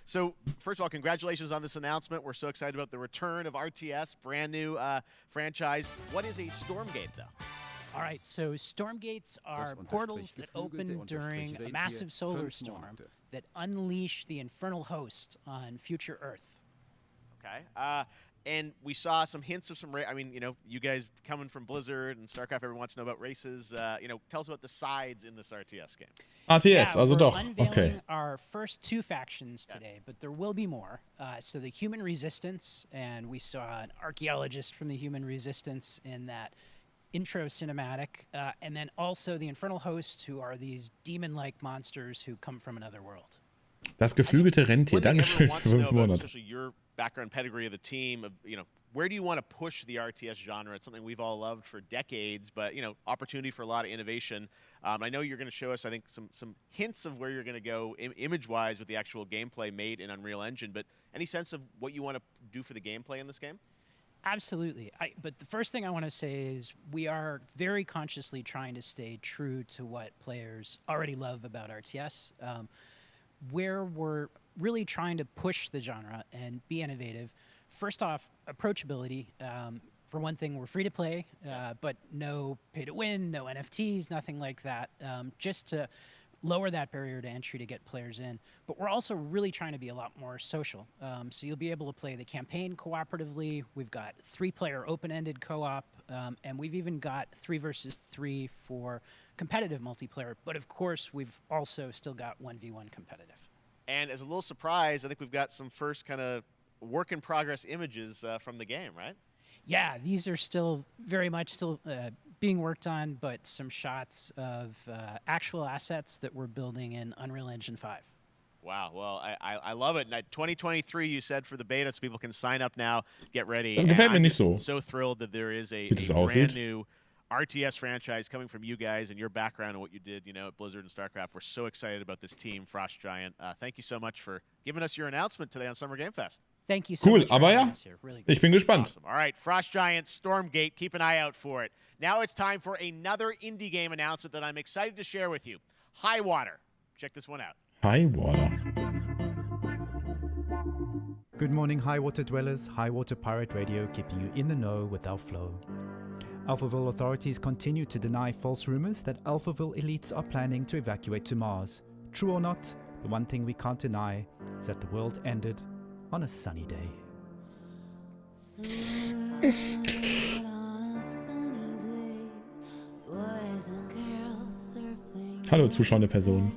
So, first of all, congratulations on this announcement. We're so excited about the return of RTS, brand new franchise. What is a Stormgate, though? All right, so Stormgates are portals that open during a massive solar storm that unleash the infernal host on future Earth. Okay. And we saw some hints of some, I mean, you know, you guys coming from Blizzard and StarCraft, everyone wants to know about races. You know, tell us about the sides in this RTS game. RTS, also doch. Unveiling Okay. our first two factions today, but there will be more. So the Human Resistance, and we saw an archaeologist from the Human Resistance in that intro cinematic, and then also the Infernal Hosts, who are these demon-like monsters who come from another world. Das geflügelte Rentier. Dankeschön für 5 Monate. Especially your background pedigree of the team, of, you know, where do you want to push the RTS genre? It's something we've all loved for decades, but, you know, opportunity for a lot of innovation. I know you're going to show us, I think, some hints of where you're going to go image-wise with the actual gameplay made in Unreal Engine, but any sense of what you want to do for the gameplay in this game? Absolutely. But the first thing I want to say is we are very consciously trying to stay true to what players already love about RTS. Where we're really trying to push the genre and be innovative. First off, approachability. For one thing, we're free to play, but no pay to win, no NFTs, nothing like that. Just to lower that barrier to entry to get players in. But we're also really trying to be a lot more social. So you'll be able to play the campaign cooperatively. We've got 3-player open-ended co-op, and we've even got 3 versus 3 for competitive multiplayer. But of course, we've also still got 1v1 competitive. And as a little surprise, I think we've got some first kind of work-in-progress images from the game, right? Yeah, these are still very much being worked on, but some shots of actual assets that we're building in Unreal Engine 5. Wow, well, I love it. 2023, you said, for the beta, so people can sign up now, get ready. Das gefällt mir nicht so. I'm so thrilled that there is a Wie das brand aussieht. new RTS franchise coming from you guys and your background and what you did, at Blizzard and StarCraft. We're so excited about this team, Frost Giant. Thank you so much for giving us your announcement today on Summer Game Fest. Thank you so Cool, much for aber having ja, us here. Really ich bin gespannt. Awesome. All right, Frost Giant, Stormgate, keep an eye out for it. Now it's time for another indie game announcement that I'm excited to share with you. High Water. Check this one out. High Water. Good morning, High Water dwellers. High Water Pirate Radio keeping you in the know with our flow. Alphaville authorities continue to deny false rumors that Alphaville elites are planning to evacuate to Mars. True or not, the one thing we can't deny is that the world ended on a sunny day. Hallo zuschauende Person.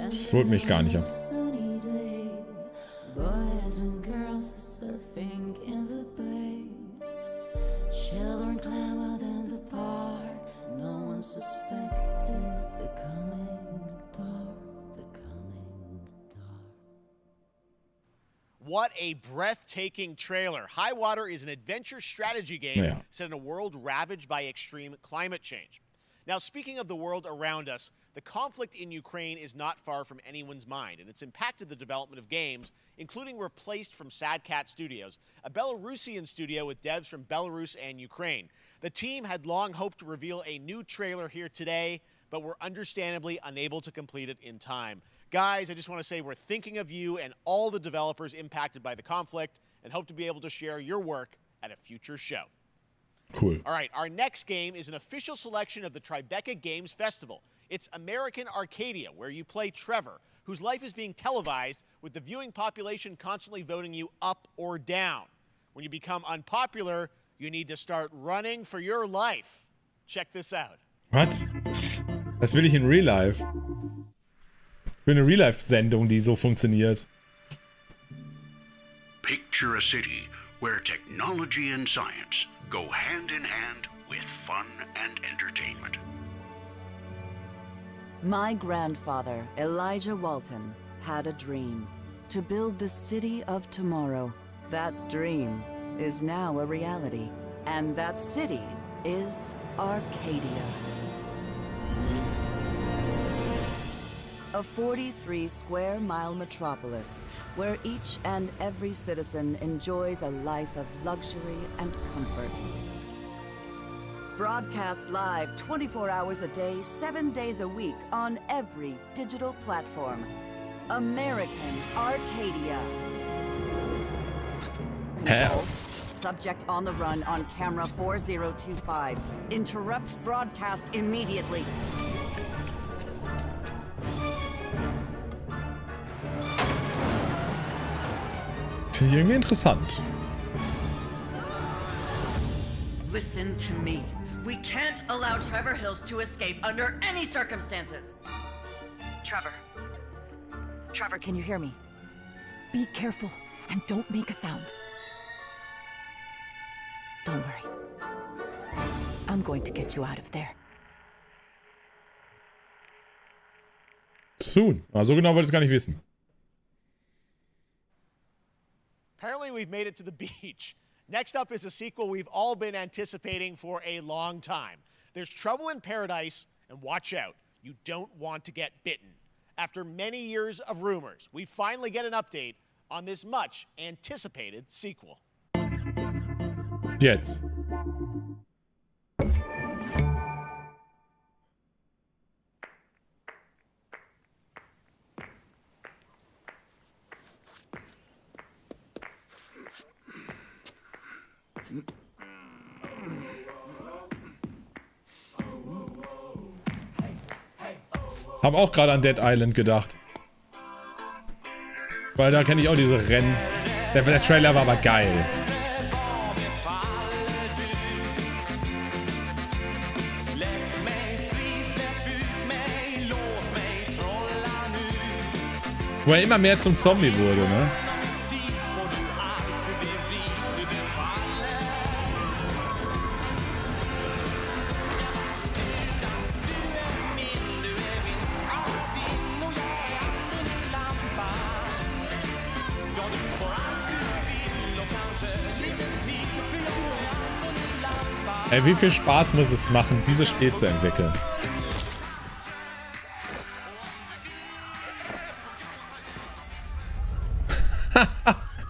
Das holt mich gar nicht ab. What a breathtaking trailer. High Water is an adventure strategy game set in a world ravaged by extreme climate change. Now, speaking of the world around us, the conflict in Ukraine is not far from anyone's mind, and it's impacted the development of games, including Replaced from Sad Cat Studios, a Belarusian studio with devs from Belarus and Ukraine. The team had long hoped to reveal a new trailer here today, but were understandably unable to complete it in time. Guys, I just want to say we're thinking of you and all the developers impacted by the conflict and hope to be able to share your work at a future show. Cool. All right, our next game is an official selection of the Tribeca Games Festival. It's American Arcadia, where you play Trevor, whose life is being televised with the viewing population constantly voting you up or down. When you become unpopular, you need to start running for your life. Check this out. Was? Das will ich in Real Life. Ich will eine Real Life-Sendung, die so funktioniert. Picture a city where technology and science go hand in hand with fun and entertainment. My grandfather, Elijah Walton, had a dream to build the city of tomorrow. That dream is now a reality, and that city is Arcadia. A 43-square-mile metropolis where each and every citizen enjoys a life of luxury and comfort. Broadcast live 24 hours a day, 7 days a week on every digital platform. American Arcadia. Control. Subject on the run on camera 4025. Interrupt broadcast immediately. Finde ich irgendwie interessant. Listen to me. We can't allow Trevor Hills to escape under any circumstances. Trevor. Trevor, can you hear me? Be careful and don't make a sound. Don't worry. I'm going to get you out of there. Soon. So genau wollte ich es gar nicht wissen. Apparently we've made it to the beach. Next up is a sequel we've all been anticipating for a long time. There's Trouble in Paradise, and watch out, you don't want to get bitten. After many years of rumors, we finally get an update on this much anticipated sequel. Jetzt. Hab auch gerade an Dead Island gedacht. Weil da kenne ich auch diese Rennen. Der Trailer war aber geil. Wo er immer mehr zum Zombie wurde, ne? Ey, wie viel Spaß muss es machen, dieses Spiel zu entwickeln?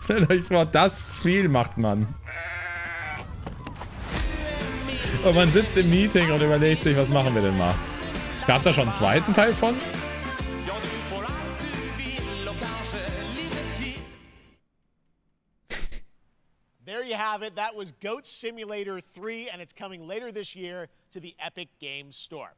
Stellt euch vor, das Spiel macht man. Und man sitzt im Meeting und überlegt sich, was machen wir denn mal? Gab es da schon einen zweiten Teil von? There you have it. That was Goat Simulator 3, and it's coming later this year to the Epic Games Store.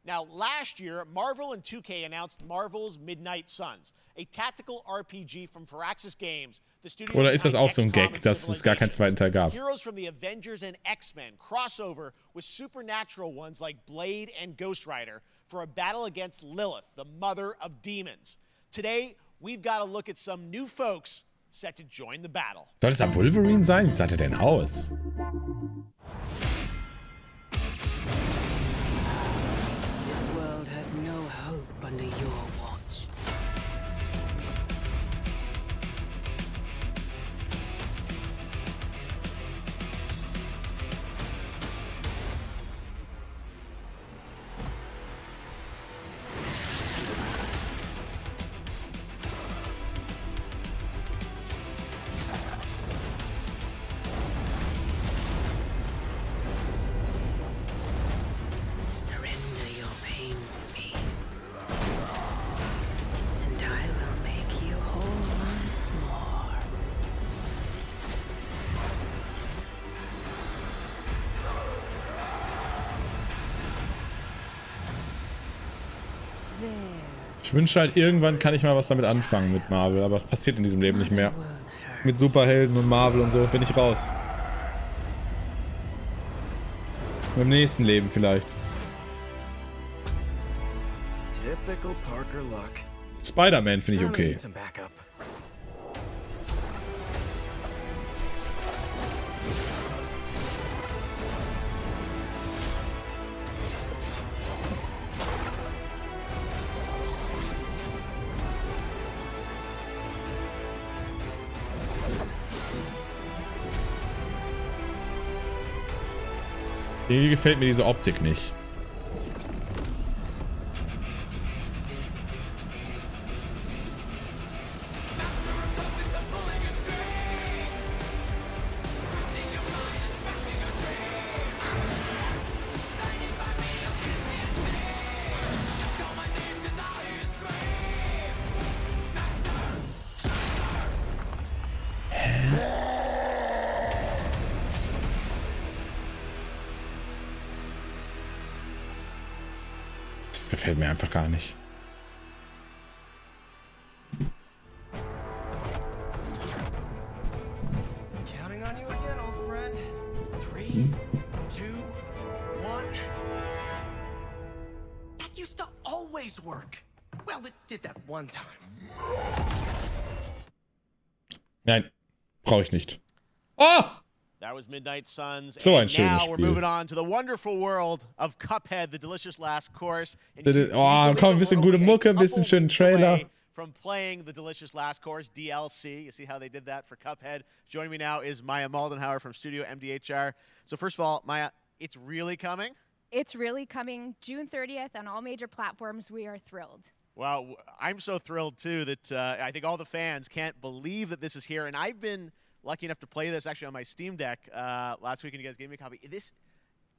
Now, last year, Marvel and 2K announced Marvel's Midnight Suns, a tactical RPG from Firaxis Games. The studio Oder ist das auch so ein Gag, dass es gar keinen zweiten Teil gab? Heroes from the Avengers and X-Men crossover with supernatural ones like Blade and Ghost Rider for a battle against Lilith, the mother of demons. Today, we've got to look at some new folks set to join the battle. Soll das am Wolverine sein? Wie sah der denn aus? This world has no hope under your watch. Ich wünsche halt, irgendwann kann ich mal was damit anfangen mit Marvel, aber es passiert in diesem Leben nicht mehr. Mit Superhelden und Marvel und so bin ich raus. Im nächsten Leben vielleicht. Typical Parker luck. Spider-Man finde ich okay. Irgendwie gefällt mir diese Optik nicht. Das gefällt mir einfach gar nicht. Counting on you again, old friend. 3, 2, 1. That used to always work. Well, it did that one time. Nein, brauche ich nicht. Oh! That was Midnight Suns. So ein and schönes now we're Spiel. moving on to the wonderful world of Cuphead, the delicious last course. And Oh, komm, ein bisschen gute Mucke, ein bisschen schönen Trailer. from playing the delicious last course DLC. You see how they did that for Cuphead. Joining me now is Maya Maldenhauer from Studio MDHR. So first of all, Maya, it's really coming? It's really coming June 30th on all major platforms. We are thrilled. Well, I'm so thrilled too that I think all the fans can't believe that this is here. And I've been lucky enough to play this actually on my Steam Deck last week, and you guys gave me a copy.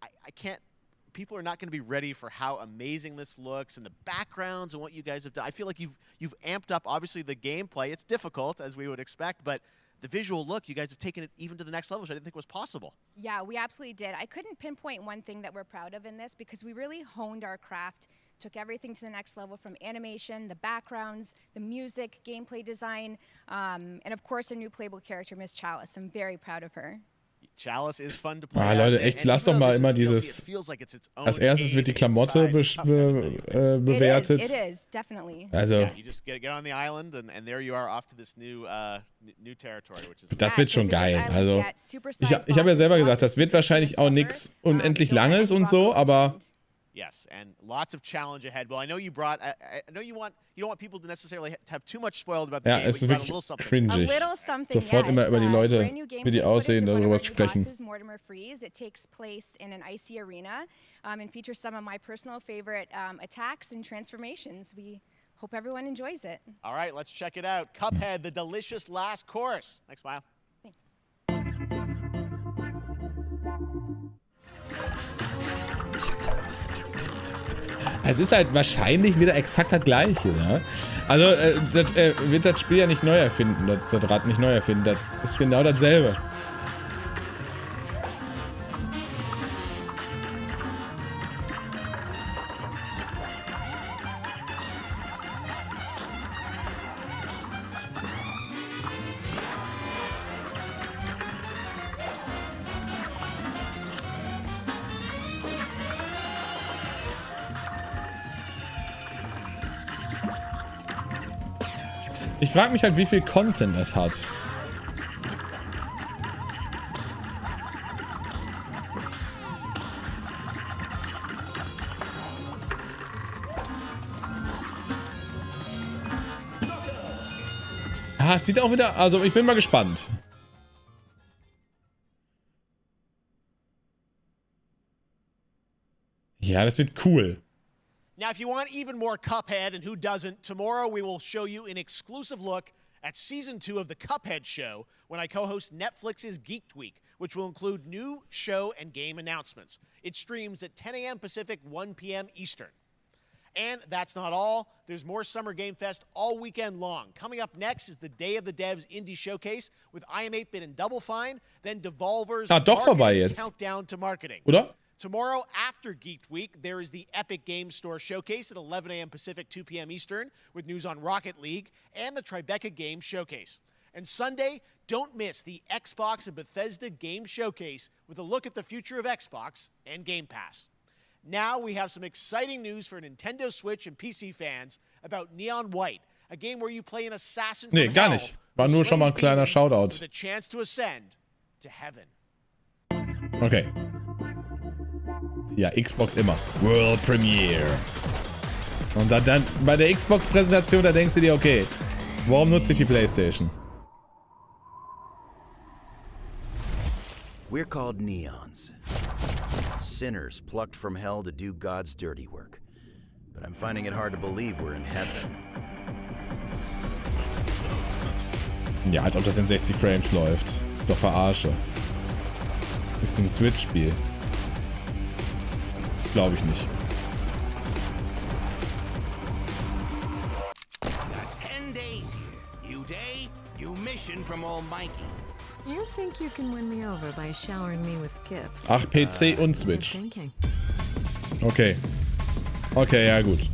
I can't. People are not going to be ready for how amazing this looks and the backgrounds and what you guys have done. I feel like you've amped up obviously the gameplay. It's difficult as we would expect, but the visual look, you guys have taken it even to the next level, which I didn't think was possible. Yeah, we absolutely did. I couldn't pinpoint one thing that we're proud of in this because we really honed our craft took everything to the next level from animation, the backgrounds, the music, gameplay design, and of course our new playable character, Miss Chalice. I'm very proud of her. Chalice is fun to play. Ah, Leute, echt, lasst doch mal immer dieses. Als erstes wird die Klamotte bewertet. It is, definitely. Also. Yeah, you just get on the island and there you are off to this new territory, which is. Das wird schon geil. Also, ich habe ja selber gesagt, das wird wahrscheinlich auch nichts unendlich Langes und so, aber. Yes, and lots of challenge ahead. Well, I know you brought. I know you don't want people to necessarily have too much spoiled about the game. Ja, es ist wirklich cringig. Sofort immer über die Leute, wie die aussehen, darüber sprechen. It takes place in an icy arena and features some of my personal favorite attacks and transformations. We hope everyone enjoys it. All right, let's check it out. Cuphead, the delicious last course. Next, Smile. Es ist halt wahrscheinlich wieder exakt das Gleiche, ne? Also, das wird das Spiel ja nicht neu erfinden, das Rad nicht neu erfinden, das ist genau dasselbe. Ich frage mich halt, wie viel Content es hat. Ah, es sieht auch wieder... Also, ich bin mal gespannt. Ja, das wird cool. Now, if you want even more Cuphead, and who doesn't, tomorrow we will show you an exclusive look at Season 2 of the Cuphead Show when I co-host Netflix's Geeked Week, which will include new show and game announcements. It streams at 10 a.m. Pacific, 1 p.m. Eastern. And that's not all. There's more Summer Game Fest all weekend long. Coming up next is the Day of the Devs Indie Showcase with I Am 8-Bit and Double Fine, then Devolver's Countdown to Marketing. Oder? Tomorrow, after Geeked Week, there is the Epic Games Store Showcase at 11 a.m. Pacific, 2 p.m. Eastern, with news on Rocket League and the Tribeca Games Showcase. And Sunday, don't miss the Xbox and Bethesda Game Showcase with a look at the future of Xbox and Game Pass. Now we have some exciting news for Nintendo Switch and PC fans about Neon White, a game where you play an assassin from gar nicht. War nur schon mal ein kleiner Shoutout. with a chance to ascend to heaven. Okay. Ja, Xbox immer. World Premiere. Und dann bei der Xbox-Präsentation, da denkst du dir, okay, warum nutze ich die PlayStation? We're called Neons. Sinners plucked from hell to do God's dirty work. But I'm finding it hard to believe we're in heaven. Ja, als ob das in 60 Frames läuft. Das ist doch Verarsche. Ist ein Switch-Spiel. Glaube ich nicht. Got 10 days here. New day, new mission from Almighty. You think you can win me over by showering me with gifts? Ach, PC und Switch. Okay. Okay, ja gut.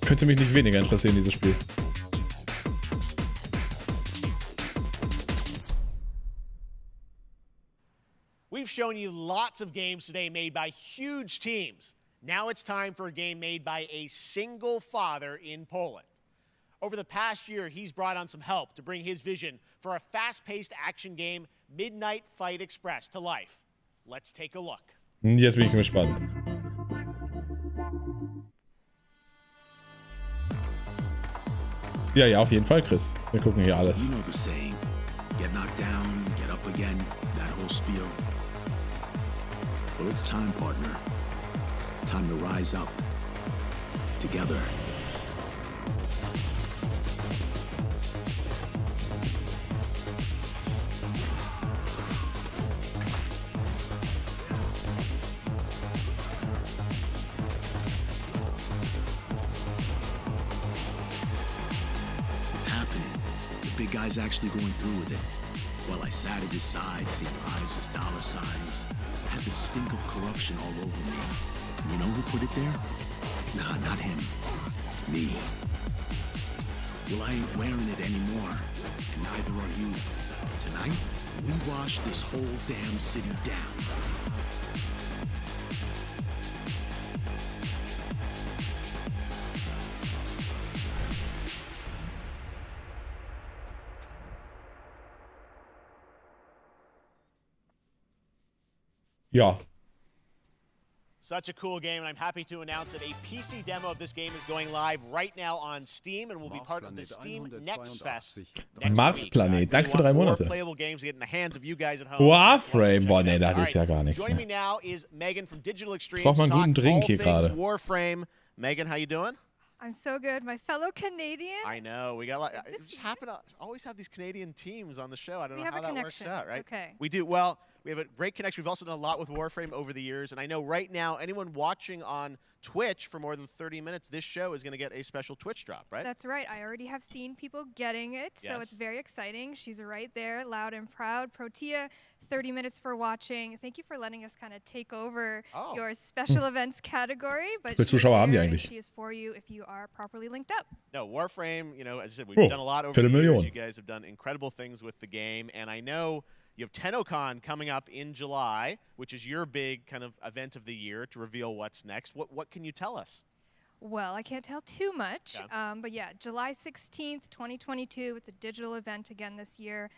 Könnte mich nicht weniger interessieren, dieses Spiel. We've shown you lots of games today made by huge teams. Now it's time for a game made by a single father in Poland. Over the past year, he's brought on some help to bring his vision for a fast-paced action game, Midnight Fight Express, to life. Let's take a look. Jetzt bin ich gespannt. Ja, ja, auf jeden Fall, Chris. Wir gucken hier alles. You know the saying. Get knocked down, get up again, that whole spiel. Well, it's time, partner. Time to rise up. Together. happening. The big guy's actually going through with it. While I sat at his side, seeing lives as dollar signs, had the stink of corruption all over me. And you know who put it there? Nah, not him. Me. Well, I ain't wearing it anymore, and neither are you. Tonight, we wash this whole damn city down. Ja. Such a cool game, and I'm happy to announce that a PC demo of this game is going live right now on Steam and will be part of the Steam Next Fest. Marsplanet, danke für 3 Monate. Playable games get in the hands of you guys at home. Warframe, boah, nee, das ist ja gar nichts. Joining me Ne. now is Megan from Digital Extremes. Braucht man einen guten Drink hier gerade. Warframe. Megan, how you doing? I'm so good. My fellow Canadian. I know. We got like, just happen to always have these Canadian teams on the show. I don't know how that works out, right? Okay. We do. Well, we have a great connection. We've also done a lot with Warframe over the years. And I know right now, anyone watching on Twitch for more than 30 minutes, this show is going to get a special Twitch drop, right? That's right. I already have seen people getting it, so it's very exciting. She's right there, loud and proud. Protea, 30 minutes for watching. Thank you for letting us kind of take over your special events category. But Wie viele Zuschauer haben die eigentlich? she is for you if you are properly linked up. No, Warframe, you know, as I said, we've done a lot over the years. You guys have done incredible things with the game. And I know you have TennoCon coming up in July, which is your big kind of event of the year to reveal what's next. What can you tell us? Well, I can't tell too much, but yeah, July 16th, 2022. It's a digital event again this year.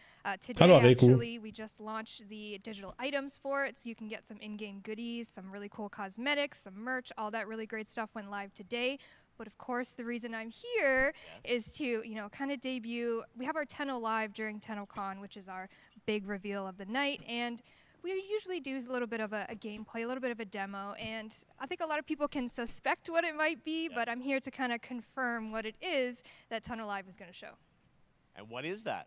Today, actually, we just launched the digital items for it, so you can get some in-game goodies, some really cool cosmetics, some merch, all that really great stuff went live today. But of course, the reason I'm here is to, you know, kind of debut. We have our Tenno Live during TennoCon, which is our big reveal of the night, and we usually do a little bit of a gameplay, a little bit of a demo, and I think a lot of people can suspect what it might be, but I'm here to kind of confirm what it is that Tenno Live is going to show. And what is that?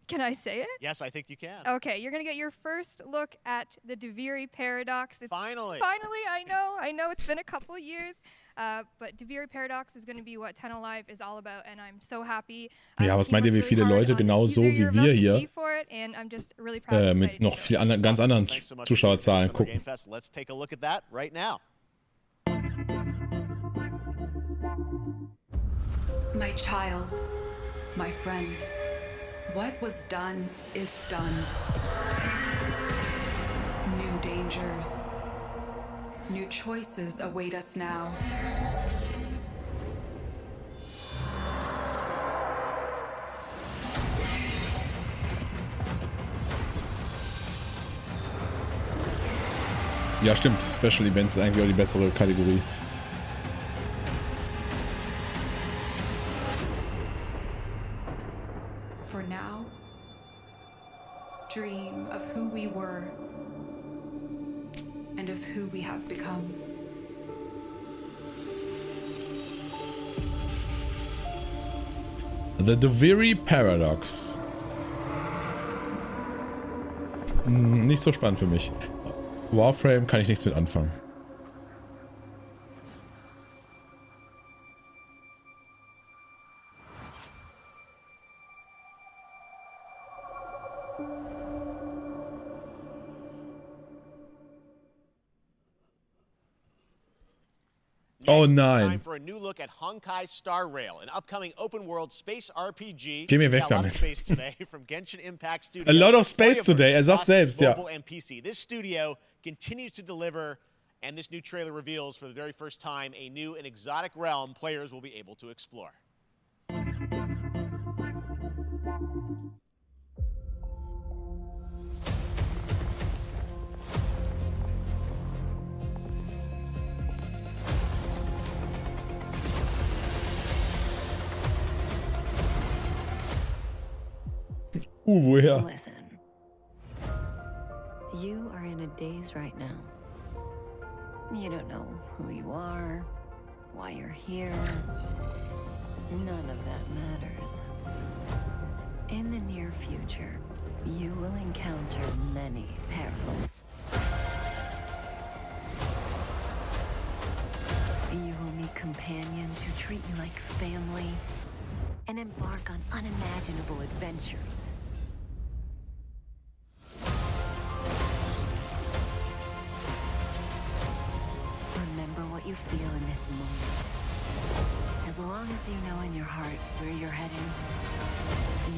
Can I say it? Yes, I think you can. Okay, you're going to get your first look at the Duviri Paradox. Finally. Finally, I know it's been a couple of years, but Duviri Paradox is going to be what Tenno Live is all about, and I'm so happy. Ja, was meint ihr, wie viele Leute genau so wie wir hier mit noch viel ganz anderen Zuschauerzahlen gucken? Let's take a look at that right now. My child, my friend, what was done is done. New dangers, new choices await us now. Ja, stimmt. Special Events ist eigentlich auch die bessere Kategorie. For now, dream of who we were and of who we have become. The Duviri Paradox. Nicht so spannend für mich. Warframe kann ich nichts mit anfangen. Oh nein. Time for a new look at Honkai Star Rail, an upcoming open-world space RPG. Geh mir weg damit. Space today from Genshin Impact Studio. A lot of space today. Sagt selbst, ja. And PC. This studio continues to deliver, and this new trailer reveals for the very first time a new and exotic realm players will be able to explore. Woher? Listen. You are in a daze right now. You don't know who you are, why you're here. None of that matters. In the near future, you will encounter many perils. You will meet companions who treat you like family, and embark on unimaginable adventures. Remember what you feel in this moment. As long as you know in your heart where you're heading,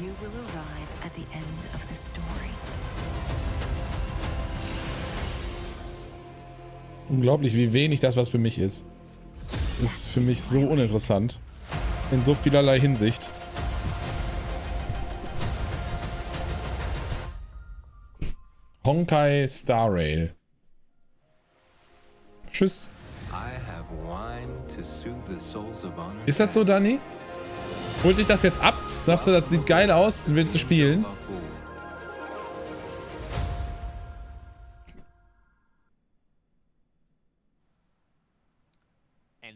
you will arrive at the end of the story. Unglaublich, wie wenig das was für mich ist. Es ist für mich so uninteressant. In so vielerlei Hinsicht. Honkai Star Rail. Tschüss. Ist das so, Dani? Holt dich das jetzt ab? Sagst du, das sieht geil aus? Willst du spielen?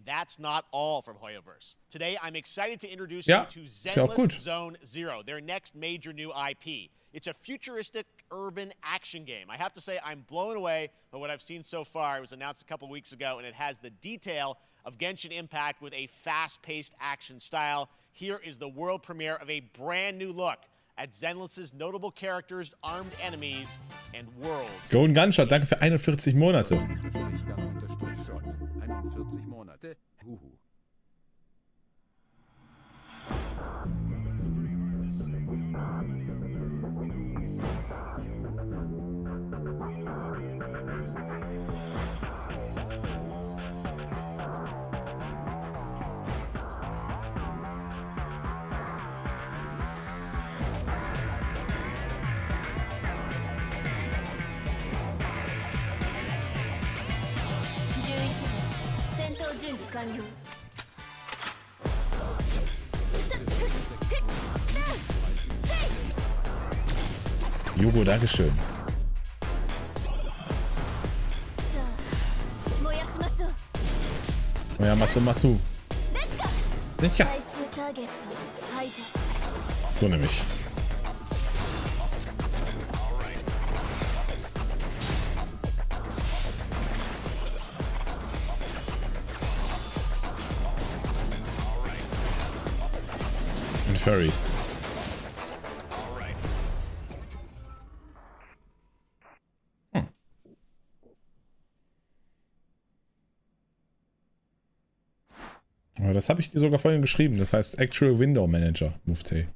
That's not all from Hoyoverse. Today, I'm excited to introduce you to Zenless Zone Zero, their next major new IP. It's a futuristic urban action game. I have to say, I'm blown away by what I've seen so far. It was announced a couple weeks ago, and it has the detail of Genshin Impact with a fast-paced action style. Here is the world premiere of a brand new look at Zenless's notable characters, armed enemies, and world. Golden Gunshot, danke für 41 Monate. 41 Monate. Huhu. Jogo, dankeschön. Ja, Masu. Ja. So nämlich. Ein Furry. Aber das habe ich dir sogar vorhin geschrieben. Das heißt Actual Window Manager, Mufte.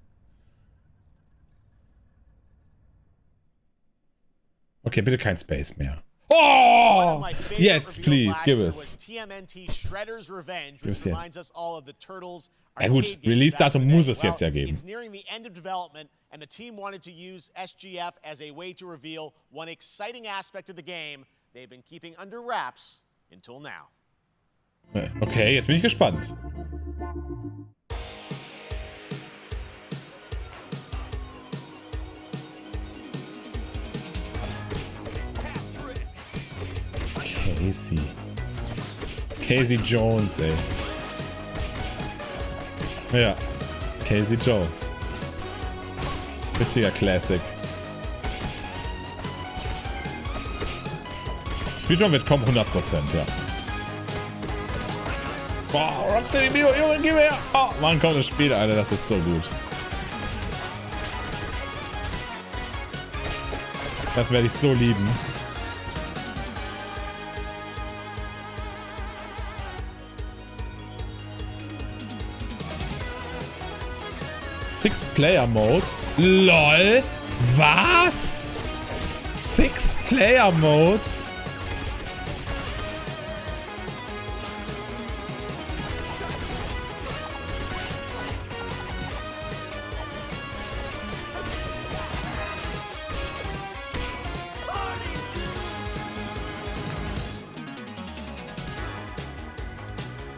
Okay, bitte kein Space mehr. Oh! Jetzt, please, give us. Give us jetzt. Ja gut, Release-Datum muss es jetzt ja geben. And the team wanted to use SGF as a way to reveal one exciting aspect of the game they've been keeping under wraps until now. Okay, jetzt bin ich gespannt. Casey Jones, ey. Ja, Casey Jones. Richtiger Classic. Speedrun wird kommen, 100%, ja. Boah, Rocksteady Bio, Junge, gib her! Oh, Mann, kommt das Spiel, Alter, das ist so gut. Das werde ich so lieben. Six-Player-Mode? LOL! Was? Six-Player-Mode?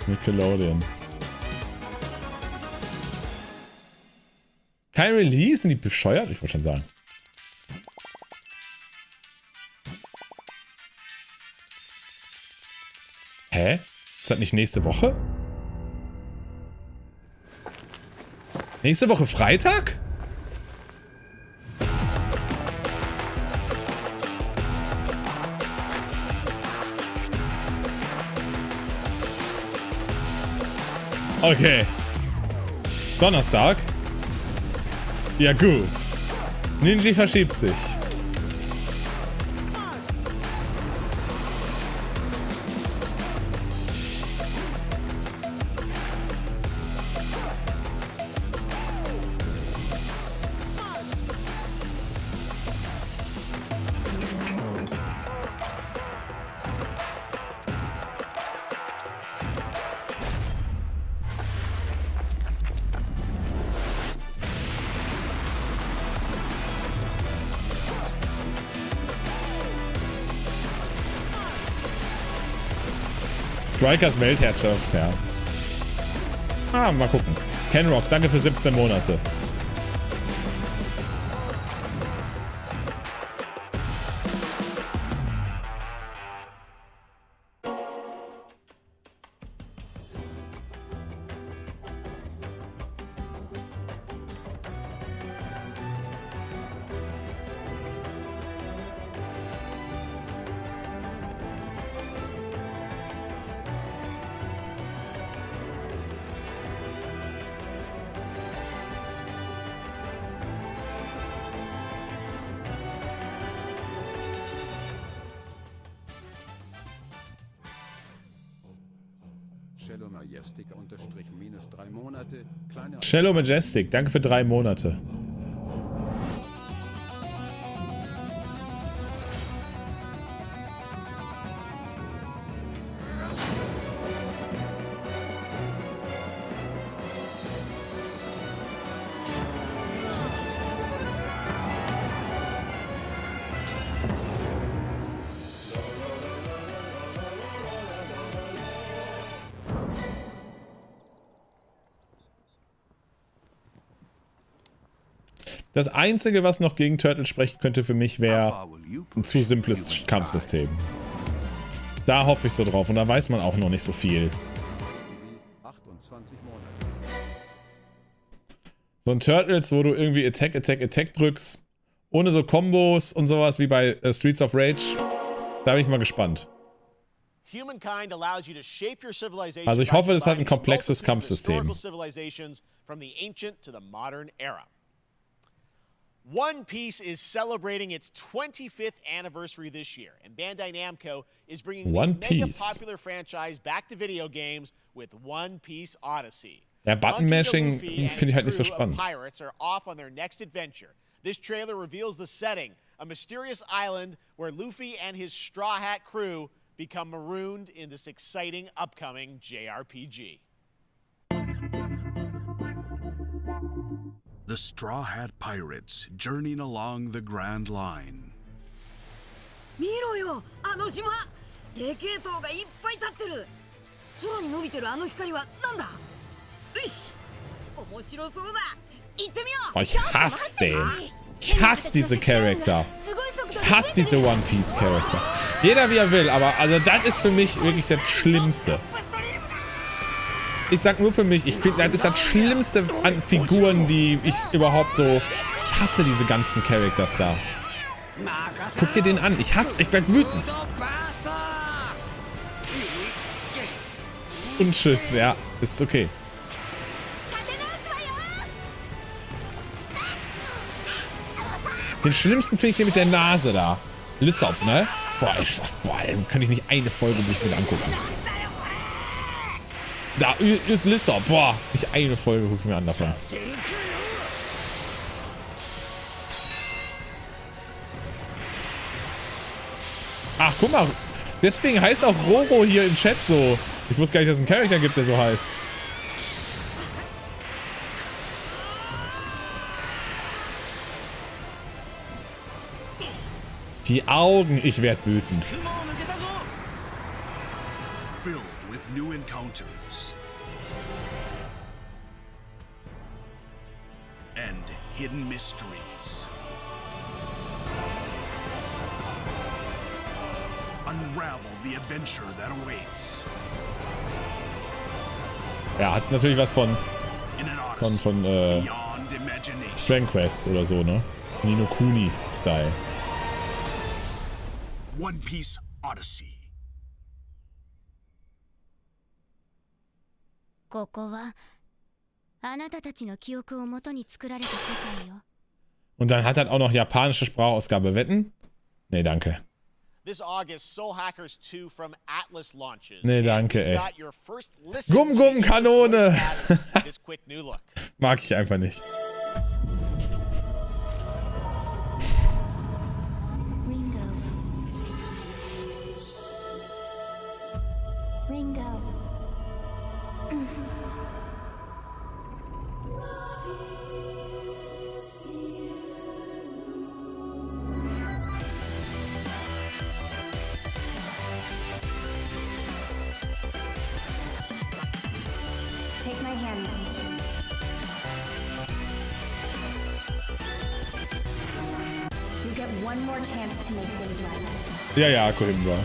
Nickelodeon. Kein Release? Sind die bescheuert? Ich wollte schon sagen. Hä? Ist das nicht nächste Woche? Nächste Woche Freitag? Okay. Donnerstag? Ja gut. Ninja verschiebt sich. Strikers Weltherrschaft, ja. Mal gucken. Kenrox, danke für 17 Monate. Shallow Majestic, danke für 3 Monate. Das Einzige, was noch gegen Turtle sprechen könnte für mich, wäre ein zu simples Kampfsystem. Da hoffe ich so drauf und da weiß man auch noch nicht so viel. So ein Turtles, wo du irgendwie Attack, Attack, Attack drückst, ohne so Kombos und sowas wie bei Streets of Rage, da bin ich mal gespannt. Also ich hoffe, das hat ein komplexes Kampfsystem. One Piece is celebrating its 25th anniversary this year, and Bandai Namco is bringing the mega popular franchise back to video games with One Piece Odyssey. Ja, Button-Mashing finde ich halt nicht so spannend. Pirates are off on their next adventure. This trailer reveals the setting, a mysterious island where Luffy and his Straw Hat crew become marooned in this exciting upcoming JRPG. The Straw Hat Pirates journeying along the Grand Line. 見ろよ、あの島。でけえ塔がいっぱい立ってる。空に伸びてるあの光はなんだ。よし、面白そうだ。行ってみよう。 Oh, ich hasse den. Ich hasse diese Charakter. Ich hasse diese One Piece Charakter. Jeder wie er will, aber also das ist für mich wirklich das Schlimmste. Ich sag nur für mich, ich finde, das ist das Schlimmste an Figuren, die ich überhaupt so... Ich hasse diese ganzen Charakters da. Guck dir den an. Ich werd wütend. Und tschüss, ja. Ist okay. Den schlimmsten finde ich hier mit der Nase da. Lissop, ne? Boah, dann kann ich nicht eine Folge durch mit angucken. Da ist Lissop. Boah, nicht eine Folge gucke ich mir an davon. Ach, guck mal. Deswegen heißt auch Roro hier im Chat so. Ich wusste gar nicht, dass es einen Charakter gibt, der so heißt. Die Augen, ich werd wütend. Filled with new encounters and hidden mysteries. Unravel the adventure that awaits. Ja, hat natürlich was von Dragon Quest oder so, ne? Nino Kuni Style. One Piece Odyssey. ここは Und dann hat er auch noch japanische Sprachausgabe. Wetten? Nee, danke. This August, Soul Hackers 2 from Atlas launches. Nee, danke, ey. Got your first listen Gum-Gum-Kanone! this quick new look. Mag ich einfach nicht. Ringo. Take my hand. You get one more chance to make things right. Ja, ja, Coimbra.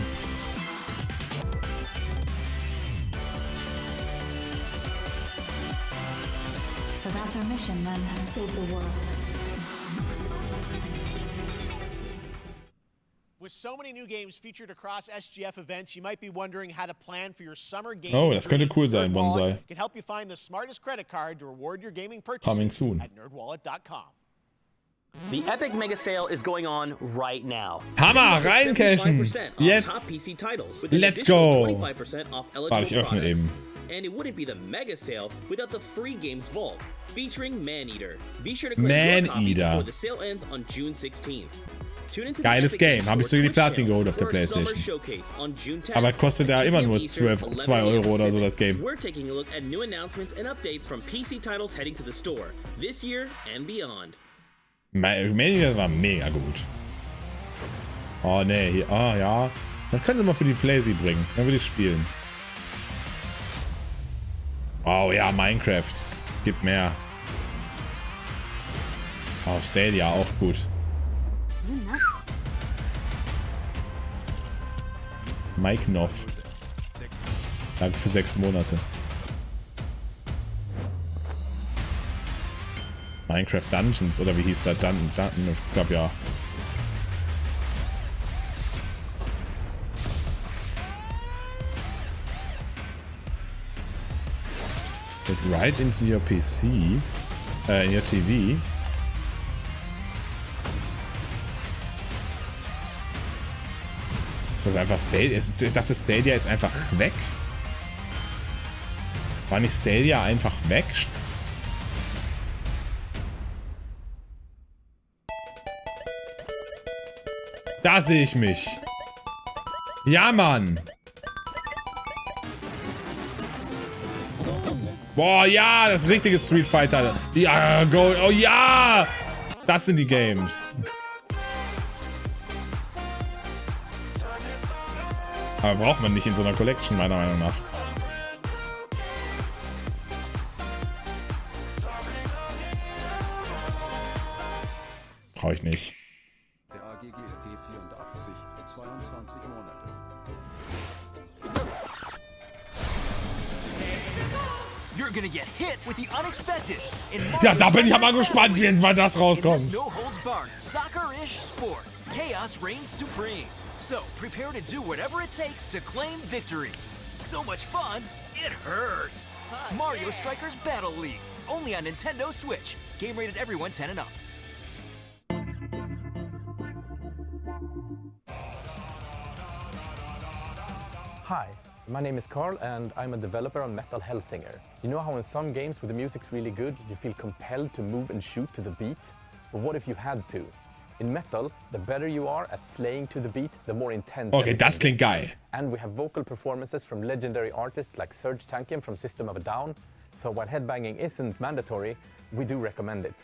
So that's our mission then, save the world. With so many new games featured across SGF events, you might be wondering how to plan for your summer game. Oh, das könnte cool sein, Bonsai. Can help you find the smartest credit card to reward your gaming Coming purchases soon. at nerdwallet.com. The Epic Mega Sale is going on right now. Hammer, reincashen. Jetzt. Top PC titles with Let's go. 25% off eligible Warte, ich öffne products. eben. And it wouldn't be the Mega Sale without the free games vault featuring Maneater. Be sure to claim your copy Maneater. before the sale ends on June 16th. Geiles Game. Habe ich sogar die Platin geholt auf der Playstation. Aber kostet ja immer nur 2 Euro oder so das Game. We're taking a look at new announcements and updates from PC titles heading to the store this year and beyond. Maneater war mega gut. Oh ne, hier. Ah ja. Das können sie mal für die Playsee bringen. Dann würde ich spielen. Oh ja, Minecraft. Gibt mehr. Oh, Stadia auch gut. Mike Noff. Danke für 6 Monate. Minecraft Dungeons, oder wie hieß das? Ich glaube ja. It right into your PC, in your TV. Ist das einfach Stadia? Ich dachte, Stadia ist einfach weg. War nicht Stadia einfach weg? Da sehe ich mich. Ja, Mann. Boah, ja, das richtige Street Fighter. Ja, go. Oh ja. Das sind die Games. Aber braucht man nicht in so einer Collection, meiner Meinung nach. Brauche ich nicht. Der AGG T84, 22 Monate. You're gonna get hit with the unexpected. Ja, da bin ich aber gespannt, wann das rauskommt. No holds barred, soccer-ish sport. Chaos reigns supreme. So prepare to do whatever it takes to claim victory. So much fun, it hurts. Mario Strikers Battle League, only on Nintendo Switch. Game rated everyone 10 and up. Hi, my name is Carl and I'm a developer on Metal Hellsinger. You know how in some games where the music's really good, you feel compelled to move and shoot to the beat? But what if you had to? In Metal, the better you are at slaying to the beat, the more intense. Okay, das klingt geil. And we have vocal performances from legendary artists like Serge Tankian from System of a Down. So while headbanging isn't mandatory, we do recommend it.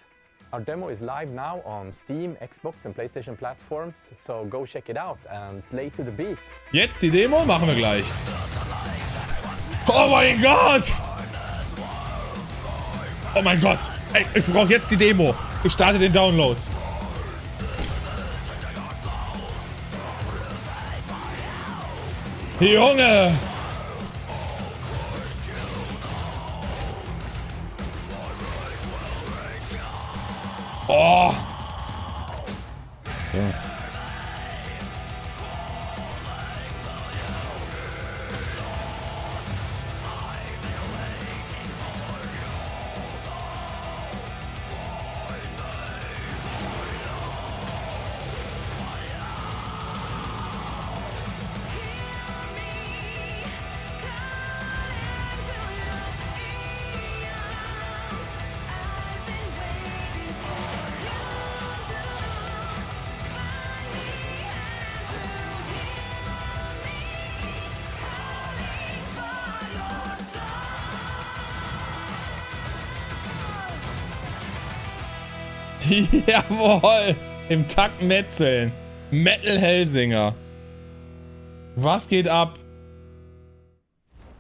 Our demo is live now on Steam, Xbox and PlayStation platforms, so go check it out and slay to the beat. Jetzt die Demo? Machen wir gleich. Oh mein Gott! Oh mein Gott! Ey, ich brauche jetzt die Demo. Ich starte den Download. Junge! Oh! Ja. Jawohl. Im Takt metzeln. Metal Hellsinger. Was geht ab?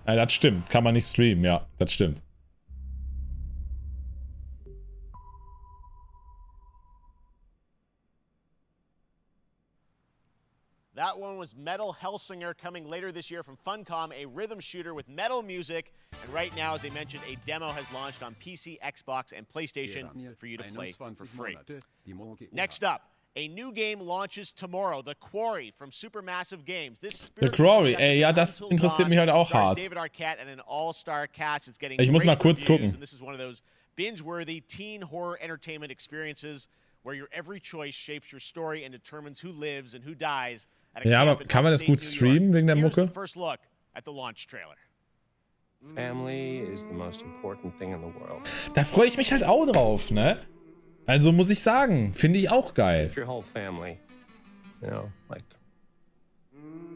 Ja, das stimmt. Kann man nicht streamen. Ja, das stimmt. That one was Metal Hellsinger, coming later this year from Funcom, a rhythm shooter with metal music. And right now, as I mentioned, a demo has launched on PC, Xbox, and PlayStation for you to play for free. Next up, a new game launches tomorrow, The Quarry from Supermassive Games. This The Quarry, ey, ja, das interessiert mich halt auch hart. David Arquette and an all-star cast. It's getting Ich muss mal kurz gucken. This is one of those binge-worthy teen horror entertainment experiences where your every choice shapes your story and determines who lives and who dies. Ja, aber kann man das gut streamen wegen der Mucke? First look at the launch trailer. Family is the most important thing in the world. Da freue ich mich halt auch drauf, ne? Also muss ich sagen, finde ich auch geil. If your whole family, you know, like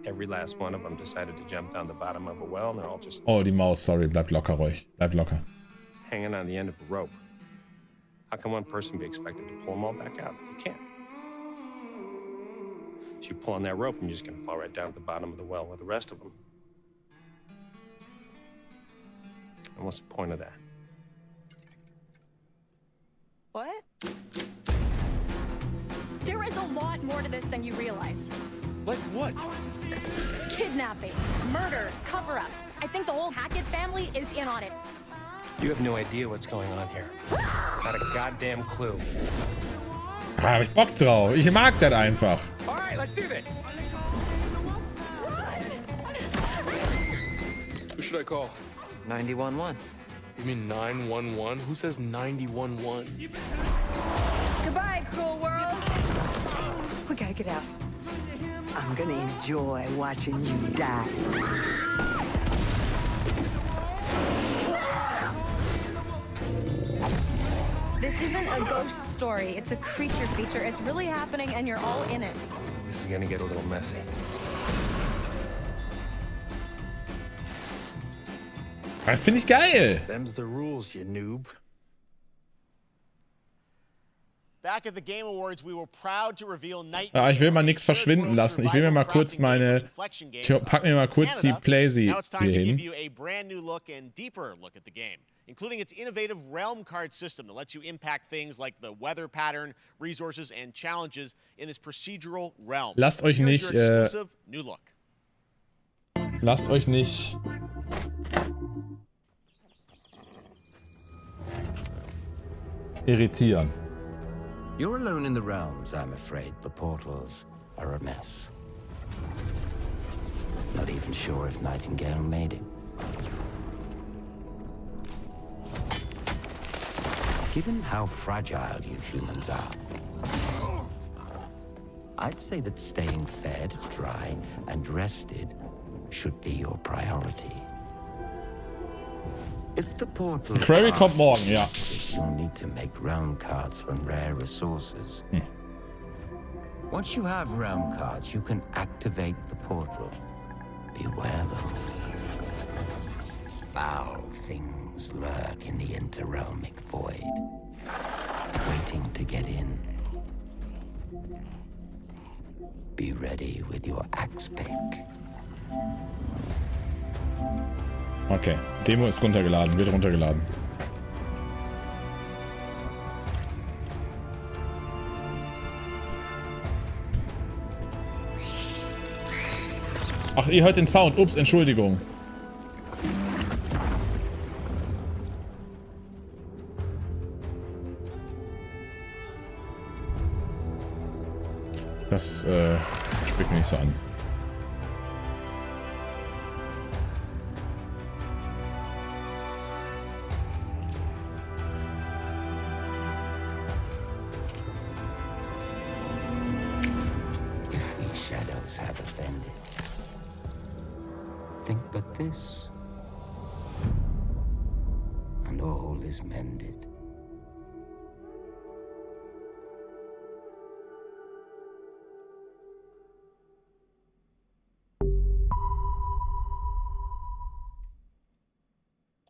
every last one of them decided to jump down the bottom of a well and they're all just Oh, die Maus, sorry, bleib locker ruhig. Bleib locker. hanging on the end of a rope. How can one person be expected to pull them all back out? You can't. So you pull on that rope and you're just gonna fall right down at the bottom of the well with the rest of them. And what's the point of that? What? There is a lot more to this than you realize. Like what? Kidnapping, murder, cover-ups. I think the whole Hackett family is in on it. You have no idea what's going on here. Not a goddamn clue. Da hab ich Bock drauf. Ich mag das einfach. All right, let's do this. Who should I call? 911. You mean 911? Who says 911? Goodbye, cruel world. We gotta get out. I'm gonna enjoy watching you die. This isn't a ghost story. It's a creature feature. It's really happening and you're all in it. This is gonna get a little messy. Das finde ich geil. Them's the rules, you noob. Back at the Game Awards, we were proud to reveal Night. Ja, ich will mal nichts verschwinden lassen. Ich will mir mal kurz meine... Ich pack mir mal kurz die Playsee Now it's time hier to give hin. you a brand new look and deeper look at the game, including its innovative realm card system that lets you impact things like the weather pattern, resources, and challenges in this procedural realm. Lasst euch Here's nicht... your exclusive new look. Lasst euch nicht... irritieren. You're alone in the realms, I'm afraid. The portals are a mess. Not even sure if Nightingale made it. Given how fragile you humans are, I'd say that staying fed, dry, and rested should be your priority. If the portal Query kommt morgen, ja. you'll need to make realm cards from rare resources. Once you have realm cards, you can activate the portal. Beware though. Foul things lurk in the interrealmic void, waiting to get in. Be ready with your axe pick. Okay, Demo ist runtergeladen, wird runtergeladen. Ach, ihr hört den Sound. Ups, Entschuldigung. Das spricht mich nicht so an. Have offended. Think but this, and all is mended.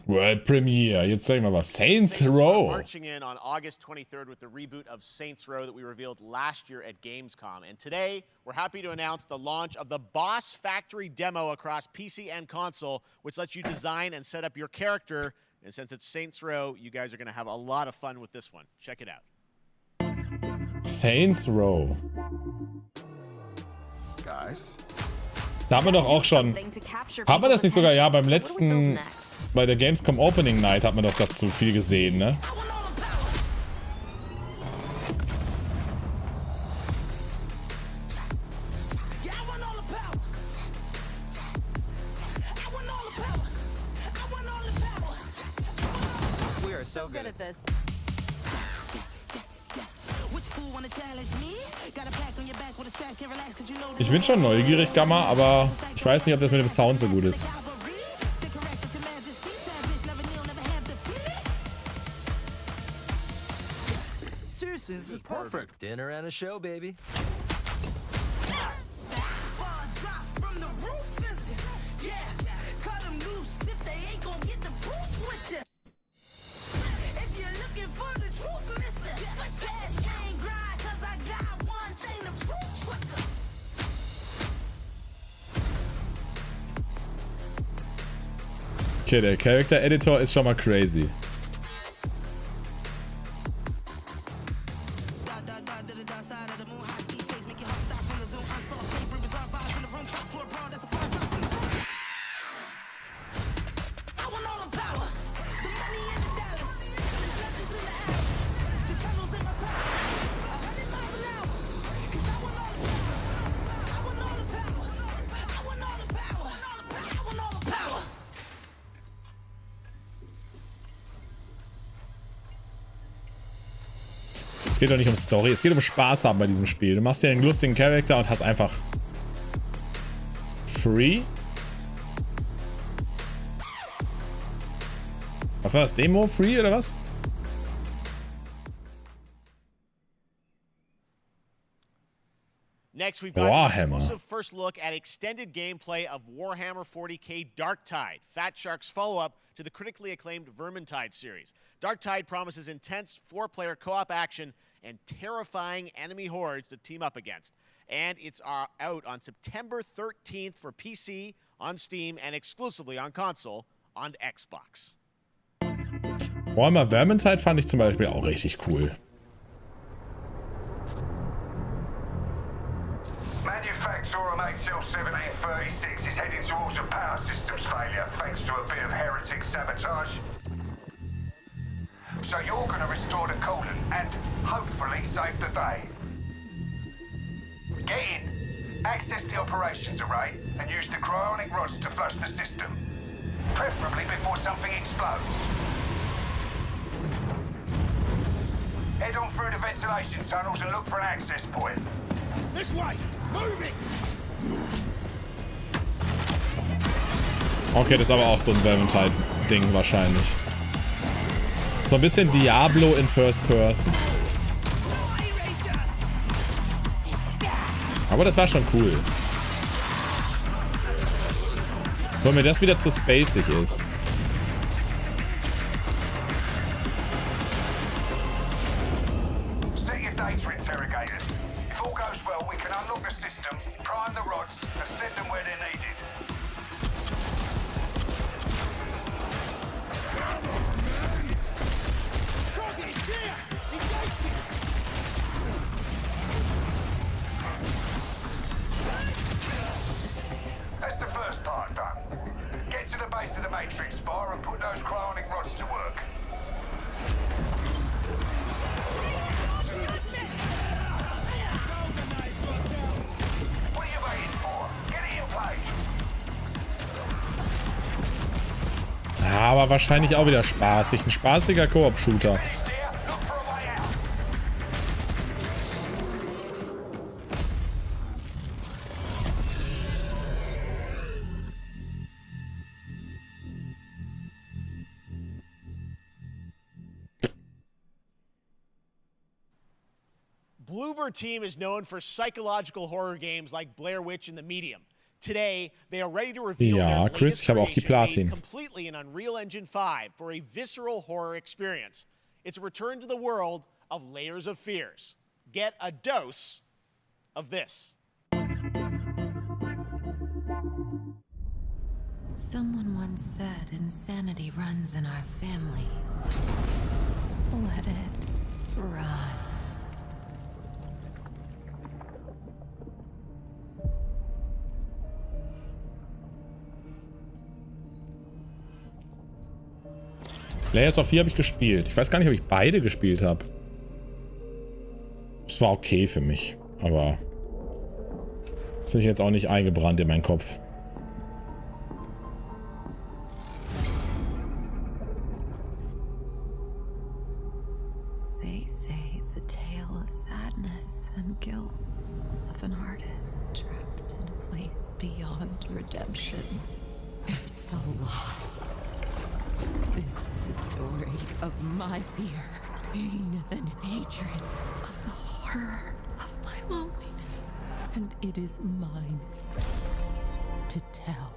World Premiere. Jetzt sag ich mal was. Saints Row. Marching in on August 23rd with the reboot of Saints Row that we revealed last year at Gamescom. And today, we're happy to announce the launch of the Boss Factory demo across PC and console, which lets you design and set up your character. And since it's Saints Row, you guys are going to have a lot of fun with this one. Check it out. Saints Row. Guys. Da hat man doch auch schon... Hat man das nicht sogar, ja, beim letzten... Bei der Gamescom Opening Night hat man doch dazu viel gesehen, ne? We are so good at this. Ich bin schon neugierig, Gamma, aber ich weiß nicht, ob das mit dem Sound so gut ist. Seriously, this is perfect. Dinner and a show, baby. Okay, der Character Editor ist schon mal crazy. Es geht doch nicht um Story, es geht um Spaß haben bei diesem Spiel. Du machst dir einen lustigen Charakter und hast einfach Free. Was war das? Demo? Free oder was? Next, we've got an exclusive first look at extended gameplay of Warhammer 40k Darktide, Fat Shark's follow-up to the critically acclaimed Vermintide series. Darktide promises intense 4-player co-op action and terrifying enemy hordes to team up against. And it's out on September 13th for PC, on Steam, and exclusively on console on Xbox. Warhammer Vermintide fand ich zum Beispiel auch richtig cool. Manufacturer MHL 1736 is heading towards a power systems failure thanks to a bit of heretic sabotage. So you're going to restore the coolant and hopefully save the day. Get in, access the operations array, and use the cryonic rods to flush the system. Preferably before something explodes. Head on through the ventilation tunnels and look for an access point. This way! Move it! Okay, das ist aber auch so ein Vermintide-Ding wahrscheinlich. So ein bisschen Diablo in First Person. Aber das war schon cool. Wo mir das wieder zu spacig ist. Set your data interrogators. If all goes well, we can unlock the system, prime the rods, and send them where they're needed. That's the first part done. Get to the base of the Matrix bar and put those cryonic rods to work. What are you waiting for? Get it in place. Ja, aber wahrscheinlich auch wieder spaßig. Ein spaßiger Koop-Shooter. Bloober Team is known for psychological horror games like Blair Witch and The Medium. Today, they are ready to reveal Ja, their Chris, ich habe auch die Platin. completely in Unreal Engine 5 for a visceral horror experience. It's a return to the world of Layers of Fears. Get a dose of this. Someone once said insanity runs in our family. Let it run. Layers of 4 habe ich gespielt. Ich weiß gar nicht, ob ich beide gespielt habe. Es war okay für mich, aber ist jetzt auch nicht eingebrannt in meinen Kopf. They say it's a tale of sadness and guilt of an artist trapped in a place beyond redemption. It's a lie. This is a story of my fear, pain, and hatred, of the horror of my loneliness. And it is mine to tell.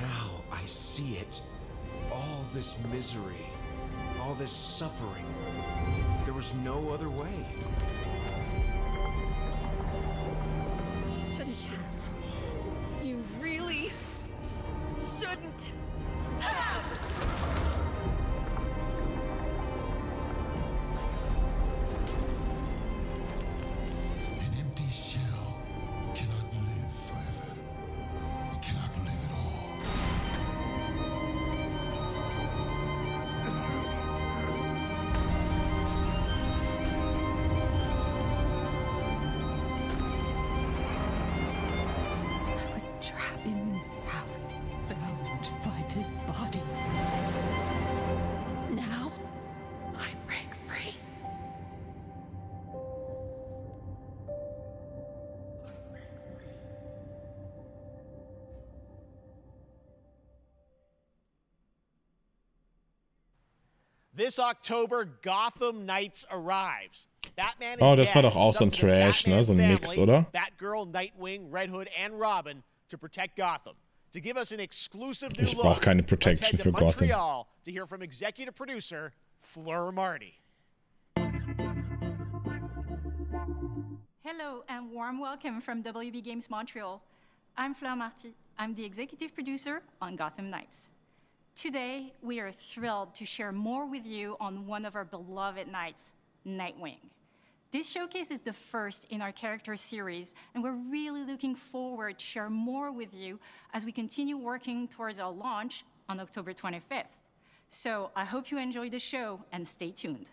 Now I see it. All this misery, all this suffering. There was no other way. Shouldn't have. You really shouldn't have. An empty shell cannot live forever. It cannot live at all. I was trapped in this house, bound by this body. Now, I break free. This October, Gotham Knights arrives. Batman is Oh, das war dead. doch auch so ein It's up to the Trash, ne? So ein Batman Mix, family, oder? Batgirl, Nightwing, Red Hood, and Robin to protect Gotham. To give us an exclusive new Ich look, brauche keine let's Protection head to für Gotham. Montreal to hear from executive producer Fleur Marty. Hello and warm welcome from WB Games Montreal. I'm Fleur Marty. I'm the executive producer on Gotham Knights. Today, we are thrilled to share more with you on one of our beloved knights, Nightwing. This showcase is the first in our character series, and we're really looking forward to share more with you as we continue working towards our launch on October 25th. So I hope you enjoy the show and stay tuned.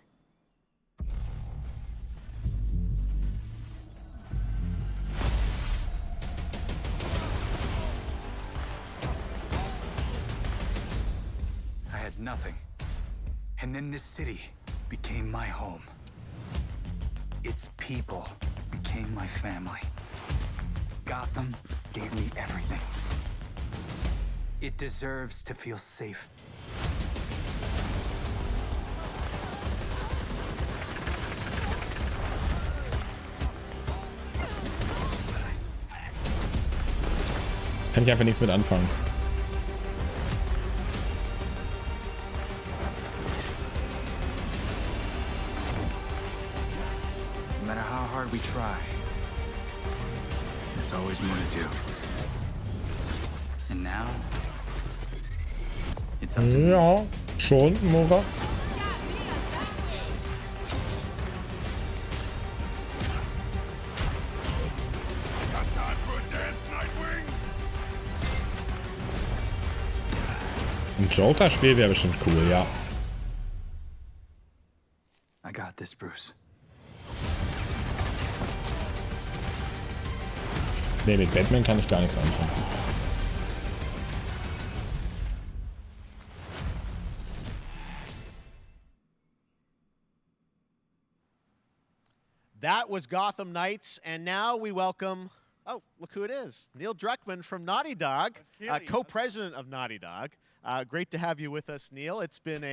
I had nothing. And then this city became my home. Its people became my family. Gotham gave me everything. It deserves to feel safe. Kann ich einfach nichts mit anfangen. No matter how hard we try, there's always more to do. And now, it's up to me. Ja, schon, Mora. Ein Joker-Spiel wäre bestimmt cool, ja. I got this, Bruce. Nee, mit Batman kann ich gar nichts anfangen. That was Gotham Knights, and now we welcome, oh, look who it is, Neil Druckmann from Naughty Dog, co-president of Naughty Dog. Great to have you with us, Neil. It's been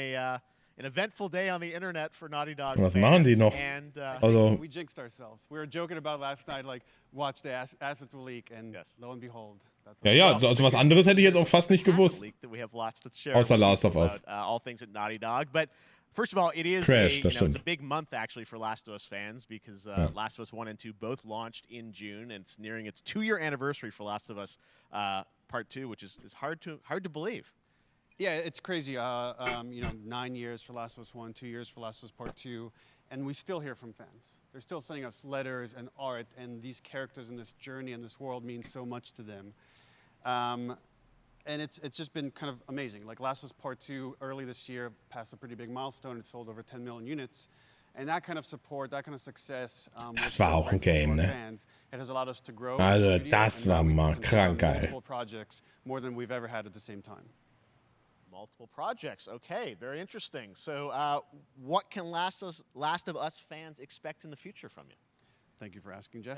an eventful day on the internet for Naughty Dog Was fans. machen die noch? And, Also, we jinxed ourselves. We were joking about last night, like, watch the assets will leak, and lo and behold. ja, also was anderes hätte ich jetzt auch fast nicht gewusst. Außer Last of Us. All things at Naughty Dog, but first of all, it is Crash, it's a big month actually for Last of Us fans because Last of Us 1 and 2 both launched in June, and it's nearing its 2-year anniversary for Last of Us Part 2, which is hard to believe. Yeah, it's crazy. 9 years for Last of Us 1, 2 years for Last of Us Part 2, and we still hear from fans. They're still sending us letters and art, and these characters and this journey and this world mean so much to them. And it's just been kind of amazing. Like Last of Us Part 2 early this year passed a pretty big milestone. It sold over 10 million units. And that kind of support, that kind of success, das war auch ein Game, ne? It has allowed us to grow. Also das war mal krank geil. Multiple projects, more than we've ever had at the same time. Multiple projects. Okay, very interesting. So what can Last of Us fans expect in the future from you? Thank you for asking, Jeff.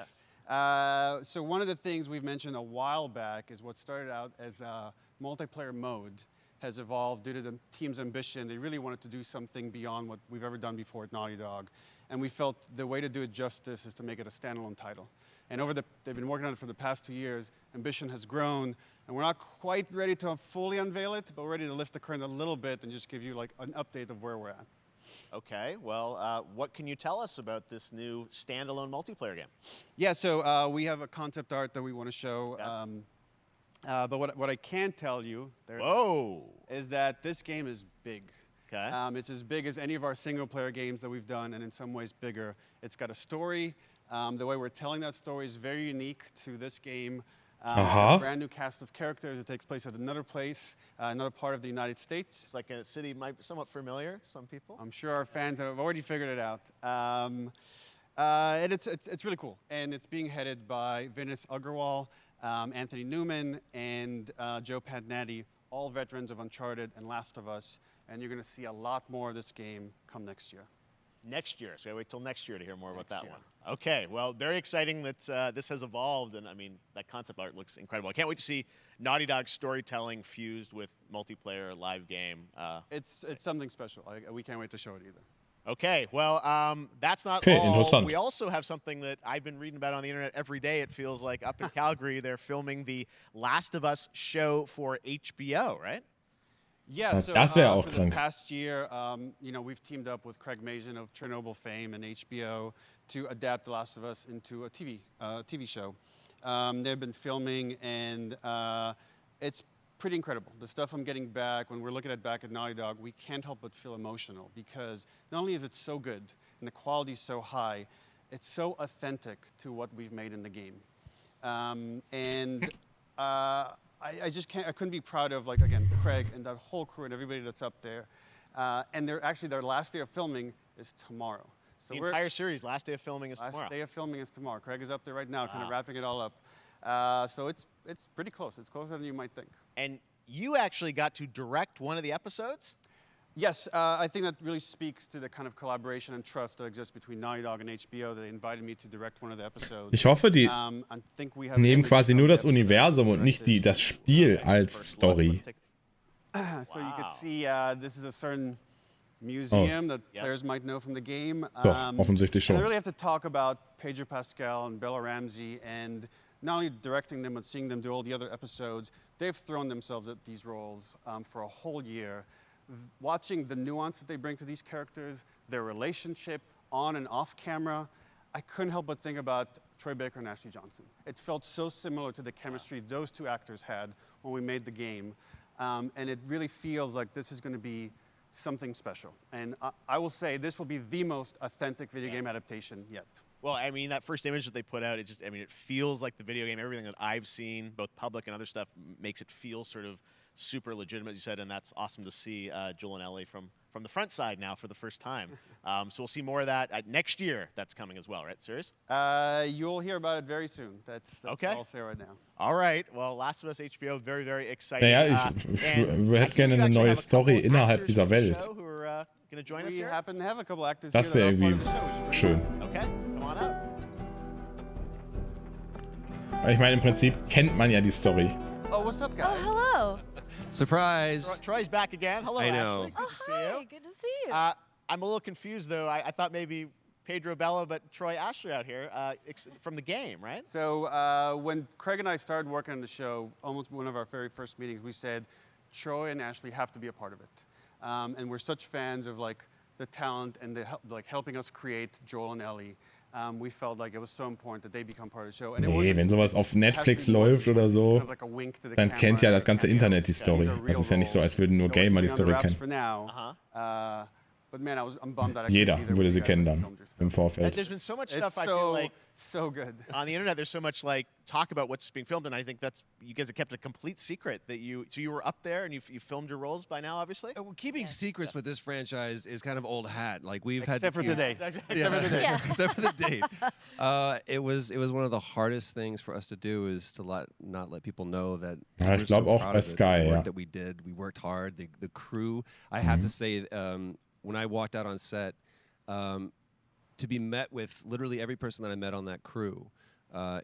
Yes. So one of the things we've mentioned a while back is what started out as a multiplayer mode has evolved due to the team's ambition. They really wanted to do something beyond what we've ever done before at Naughty Dog. And we felt the way to do it justice is to make it a standalone title. And they've been working on it for the past 2 years. Ambition has grown, and we're not quite ready to fully unveil it, but we're ready to lift the curtain a little bit and just give you like an update of where we're at. Okay, well, what can you tell us about this new standalone multiplayer game? Yeah, so we have a concept art that we want to show. Yeah. But what I can tell you is that this game is big. Okay. It's as big as any of our single-player games that we've done, and in some ways bigger. It's got a story. The way we're telling that story is very unique to this game. A brand new cast of characters. It takes place at another place, another part of the United States. It's like a city might be somewhat familiar to some people. I'm sure our fans have already figured it out. And it's really cool. And it's being headed by Vinith Agarwal, Anthony Newman, and Joe Padnatti, all veterans of Uncharted and Last of Us. And you're going to see a lot more of this game come next year. Next year, so I wait till next year to hear more about that one. Okay, well, very exciting that this has evolved, and I mean, that concept art looks incredible. I can't wait to see Naughty Dog's storytelling fused with multiplayer live game. It's something special. We can't wait to show it either. Okay, well, that's not all. We also have something that I've been reading about on the internet every day, it feels like. Up in Calgary, they're filming the Last of Us show for HBO, right? Yeah, so for the past year, we've teamed up with Craig Mazin of Chernobyl fame and HBO to adapt The Last of Us into a TV show. They've been filming, and it's pretty incredible. The stuff I'm getting back, when we're looking at back at Naughty Dog, we can't help but feel emotional because not only is it so good and the quality is so high, it's so authentic to what we've made in the game. I just can't. I couldn't be proud of, like, again, Craig and that whole crew and everybody that's up there. And their last day of filming is tomorrow. So the entire series, last day of filming is tomorrow. Last day of filming is tomorrow. Craig is up there right now, kind of wrapping it all up. So it's pretty close. It's closer than you might think. And you actually got to direct one of the episodes? Yes, I think that really speaks to the kind of collaboration and trust that exists between Naughty Dog and HBO. They invited me to direct one of the episodes. Ich hoffe, die nehmen quasi nur das Universum und nicht das Spiel als Story. So you could see this is a certain museum that players might know from the game. Doch, offensichtlich schon. I really have to talk about Pedro Pascal and Bella Ramsey, and not only directing them but seeing them do all the other episodes. They've thrown themselves at these roles for a whole year. Watching the nuance that they bring to these characters, their relationship on and off camera, I couldn't help but think about Troy Baker and Ashley Johnson. It felt so similar to the chemistry those two actors had when we made the game. And it really feels like this is going to be something special. And I will say this will be the most authentic video game adaptation yet. Well, I mean, that first image that they put out, it feels like the video game. Everything that I've seen, both public and other stuff, makes it feel sort of super legitimate, as you said, and that's awesome to see Joel and Ellie from the front side now for the first time. So we'll see more of that next year. That's coming as well, right? Serious? You'll hear about it very soon. That's okay. All I'll say right now. All right. Well, Last of Us HBO, very, very exciting. Naja, ich hätte gerne eine neue Story innerhalb dieser Welt. We happen to have a couple actors Das wäre irgendwie schön. Okay, come on up. Ich meine, im Prinzip kennt man ja die Story. Oh, what's up, guys? Oh, hello. Surprise! Troy's back again. Hello, I know. Ashley. Good to see you. Good to see you. I'm a little confused, though. I thought maybe Pedro Bella, but Troy Ashley out here from the game, right? So when Craig and I started working on the show, almost one of our very first meetings, we said, Troy and Ashley have to be a part of it. And we're such fans of like the talent and like helping us create Joel and Ellie. We felt like it was so important that they become part of the show. And Nee, wenn sowas auf Netflix läuft oder so, dann kennt ja das ganze Internet die Story. Das ist ja nicht so, als würden nur Gamer die Story kennen. Jeder würde sie kennen dann im Vorfeld. There's been so much stuff I feel like so good on the internet. There's so much like talk about what's being filmed, and I think that's you guys have kept a complete secret that you were up there and you filmed your roles by now, obviously. Well, keeping secrets with this franchise is kind of old hat. Like we've except for today. Except for today. Except for the date. It was one of the hardest things for us to do is to not let people know that. Ja, ich glaube auch bei Sky, ja. That we did. We worked hard. The crew. I have to say. When I walked out on set, to be met with literally every person that I met on that crew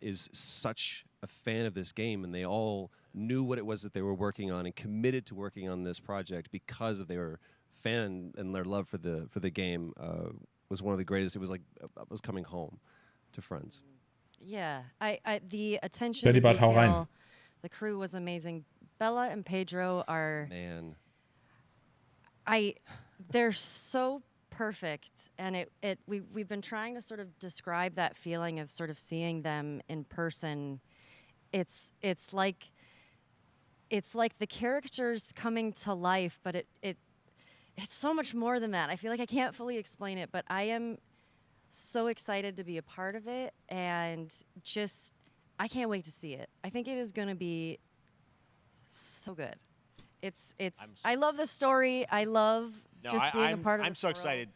is such a fan of this game, and they all knew what it was that they were working on and committed to working on this project because of their fan and their love for the game was one of the greatest. It was like I was coming home to friends. Yeah, the attention to detail, the crew was amazing. Bella and Pedro are they're so perfect, and we've been trying to sort of describe that feeling of sort of seeing them in person. It's like the characters coming to life, but it's so much more than that. I feel like I can't fully explain it, but I am so excited to be a part of it, and just I can't wait to see it. I think it is going to be so good. I love the story. I love just being a part of it. I'm so excited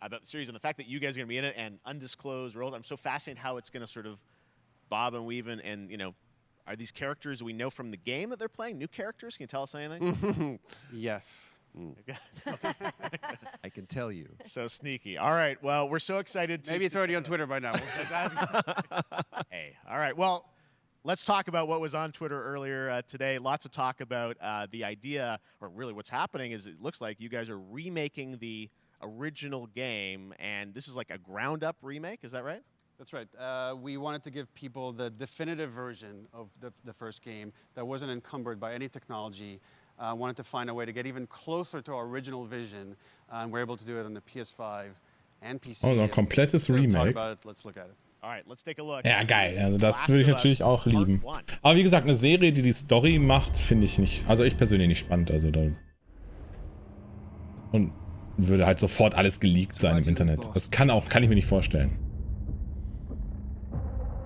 about the series and the fact that you guys are going to be in it and undisclosed roles. I'm so fascinated how it's going to sort of bob and weave and are these characters we know from the game that they're playing new characters? Can you tell us anything? Yes. I can tell you. So sneaky. All right. Well, we're so excited. Maybe it's already on Twitter by now. Hey. All right. Well, let's talk about what was on Twitter earlier today. Lots of talk about the idea, or really what's happening is it looks like you guys are remaking the original game, and this is like a ground-up remake. Is that right? That's right. We wanted to give people the definitive version of the first game that wasn't encumbered by any technology. Wanted to find a way to get even closer to our original vision, and we're able to do it on the PS5 and PC. Oh, so ein komplettes Remake. Let's look at it. Alright, let's take a look. Ja, geil. Also das würde ich natürlich auch lieben. Aber wie gesagt, eine Serie, die Story macht, finde ich nicht, also ich persönlich nicht spannend. Also da und würde halt sofort alles geleakt sein im Internet. Das kann ich mir nicht vorstellen.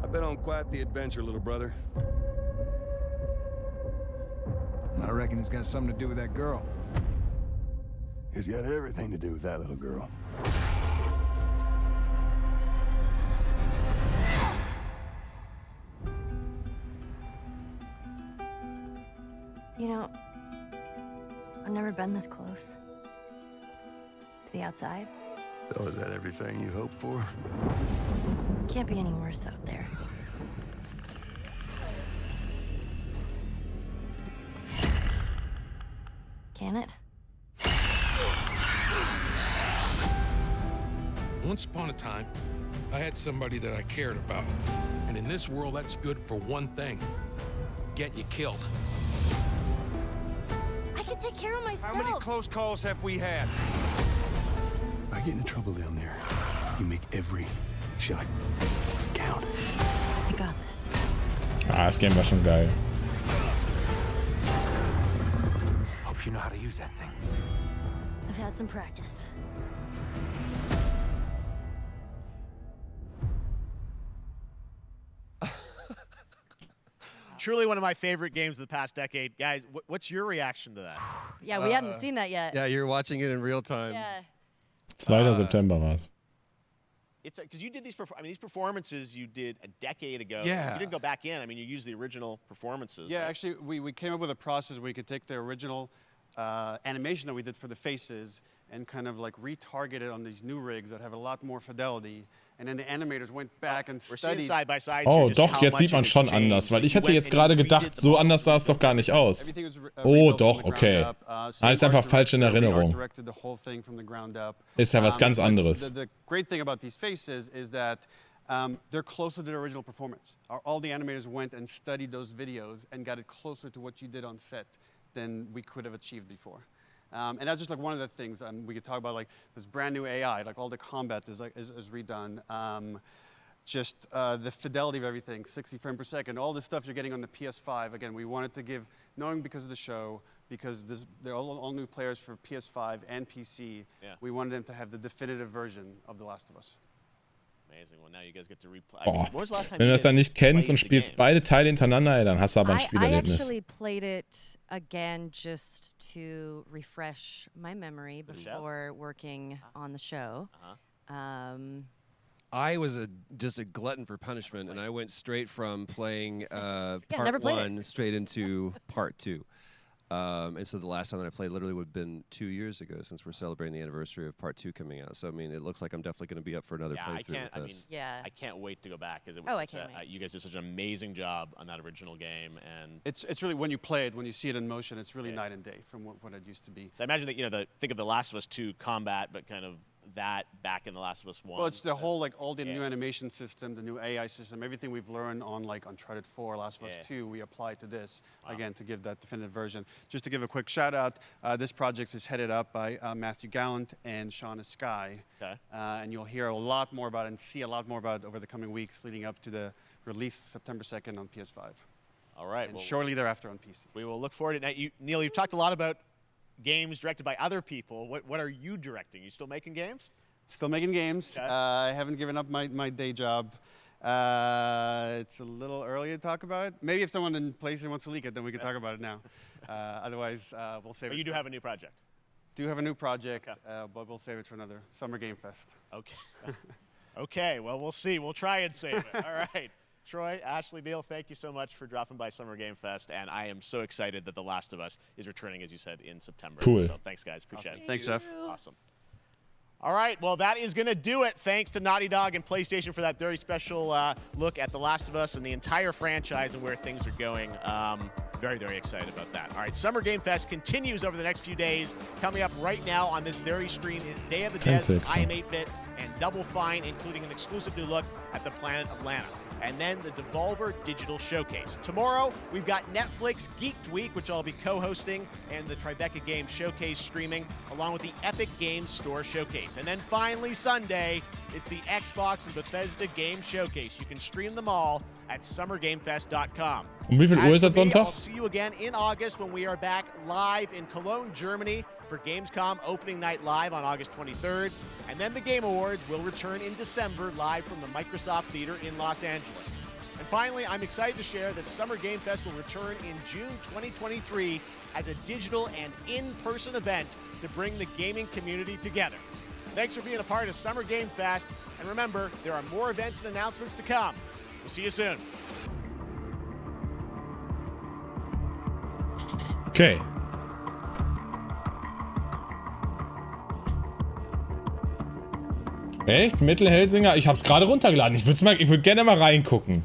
I've been on quite the adventure, little brother. I reckon it's got something to do with that girl. It's got everything to do with that little girl. You know, I've never been this close. It's the outside. So is that everything you hoped for? Can't be any worse out there. Can it? Once upon a time, I had somebody that I cared about. And in this world, that's good for one thing. Getting you killed. I can take care of myself. How many close calls have we had? If I get into trouble down there, you make every shot count. I got this. Das Game war schon geil. Hope you know how to use that thing. I've had some practice. Truly one of my favorite games of the past decade. Guys, what's your reaction to that? Yeah, we hadn't seen that yet. Yeah, you're watching it in real time. Yeah. 2. September war's. It's because you did these performances you did a decade ago. Yeah. You didn't go back in. I mean, you used the original performances. Yeah, right? actually, we came up with a process where you could take the original animation that we did for the faces and kind of like retargeted on these new rigs that have a lot more fidelity. And then the animators went back and studied. Oh, doch, jetzt sieht man schon anders, weil ich hatte jetzt gerade gedacht, so anders sah es doch gar nicht aus. Oh, doch, okay. Ist einfach falsch in Erinnerung. Ist ja was ganz anderes. The great thing about these faces is that they're closer to the original performance. All the animators went and studied those videos and got it closer to what you did on set than we could have achieved before. And that's just like one of the things we could talk about, like this brand new AI, like all the combat is redone. Just the fidelity of everything, 60 frames per second, all the stuff you're getting on the PS5. Again, we wanted to give, knowing because of the show, because they're all new players for PS5 and PC, we wanted them to have the definitive version of The Last of Us. Amazing. Well, now you guys get to replay. Boah. Wenn du das dann nicht kennst und spielst beide Teile hintereinander, dann hast du aber ein Spielerlebnis. I actually played it again just to refresh my memory before working on the show. I was just a glutton for punishment, and I went straight from playing never part played 1 straight into part 2. And so the last time that I played literally would have been 2 years ago, since we're celebrating the anniversary of part 2 coming out. So I mean, it looks like I'm definitely going to be up for another playthrough with this. I can't wait to go back because it was you guys did such an amazing job on that original game, and it's really, when you play it, when you see it in motion, it's really night and day from what it used to be. I imagine that think of The Last of Us 2 combat, but kind of that back in The Last of Us 1. Well, it's the whole, like, all the new animation system, the new AI system, everything we've learned on, like, Uncharted 4, Last of Us 2, we apply to this, again, to give that definitive version. Just to give a quick shout-out, this project is headed up by Matthew Gallant and Shauna Skye. And you'll hear a lot more about it and see a lot more about it over the coming weeks leading up to the release September 2nd on PS5. All right. And shortly thereafter on PC. We will look forward to it. Neil, you've talked a lot about games directed by other people. What are you directing? You still making games? Still making games. I haven't given up my day job. It's a little early to talk about it. Maybe if someone in PlayStation wants to leak it, then we can talk about it now. Otherwise, we'll save it. But you do have a new project. Do have a new project, but we'll save it for another Summer Game Fest. Okay. Okay, well, we'll see. We'll try and save it. All right. Troy, Ashley, Neil, thank you so much for dropping by Summer Game Fest, and I am so excited that The Last of Us is returning, as you said, in September. Cool. So thanks, guys. Appreciate it. Thanks, Jeff. Awesome. All right, well, that is going to do it. Thanks to Naughty Dog and PlayStation for that very special look at The Last of Us and the entire franchise and where things are going. Very, very excited about that. All right, Summer Game Fest continues over the next few days. Coming up right now on this very stream is Day of the Dead, I Am 8-Bit, and Double Fine, including an exclusive new look at the planet Atlanta. And then the Devolver Digital Showcase. Tomorrow, we've got Netflix Geeked Week, which I'll be co-hosting, and the Tribeca Games Showcase streaming, along with the Epic Games Store Showcase. And then finally, Sunday, it's the Xbox and Bethesda Game Showcase. You can stream them all at summergamefest.com. Wie viel Uhr ist das Sonntag? I'll see you again in August when we are back live in Cologne, Germany for Gamescom Opening Night Live on August 23rd. And then the Game Awards will return in December live from the Microsoft Theater in Los Angeles. And finally, I'm excited to share that Summer Game Fest will return in June 2023 as a digital and in-person event to bring the gaming community together. Thanks for being a part of Summer Game Fest. And remember, there are more events and announcements to come. We'll see you soon. Okay. Echt? Mittelhelsinger? Ich hab's gerade runtergeladen. Ich würde gerne mal reingucken.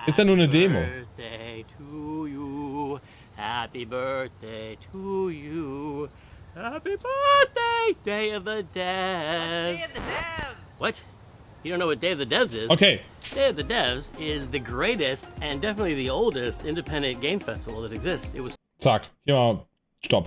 Ist ja nur eine Demo. Birthday to you. Happy birthday to you. Happy birthday, Day of the Devs. Day of the Devs. What? You don't know what Day of the Devs is? Okay. Day of the Devs is the greatest and definitely the oldest independent games festival that exists. It was. Zack. Hier mal. Stopp.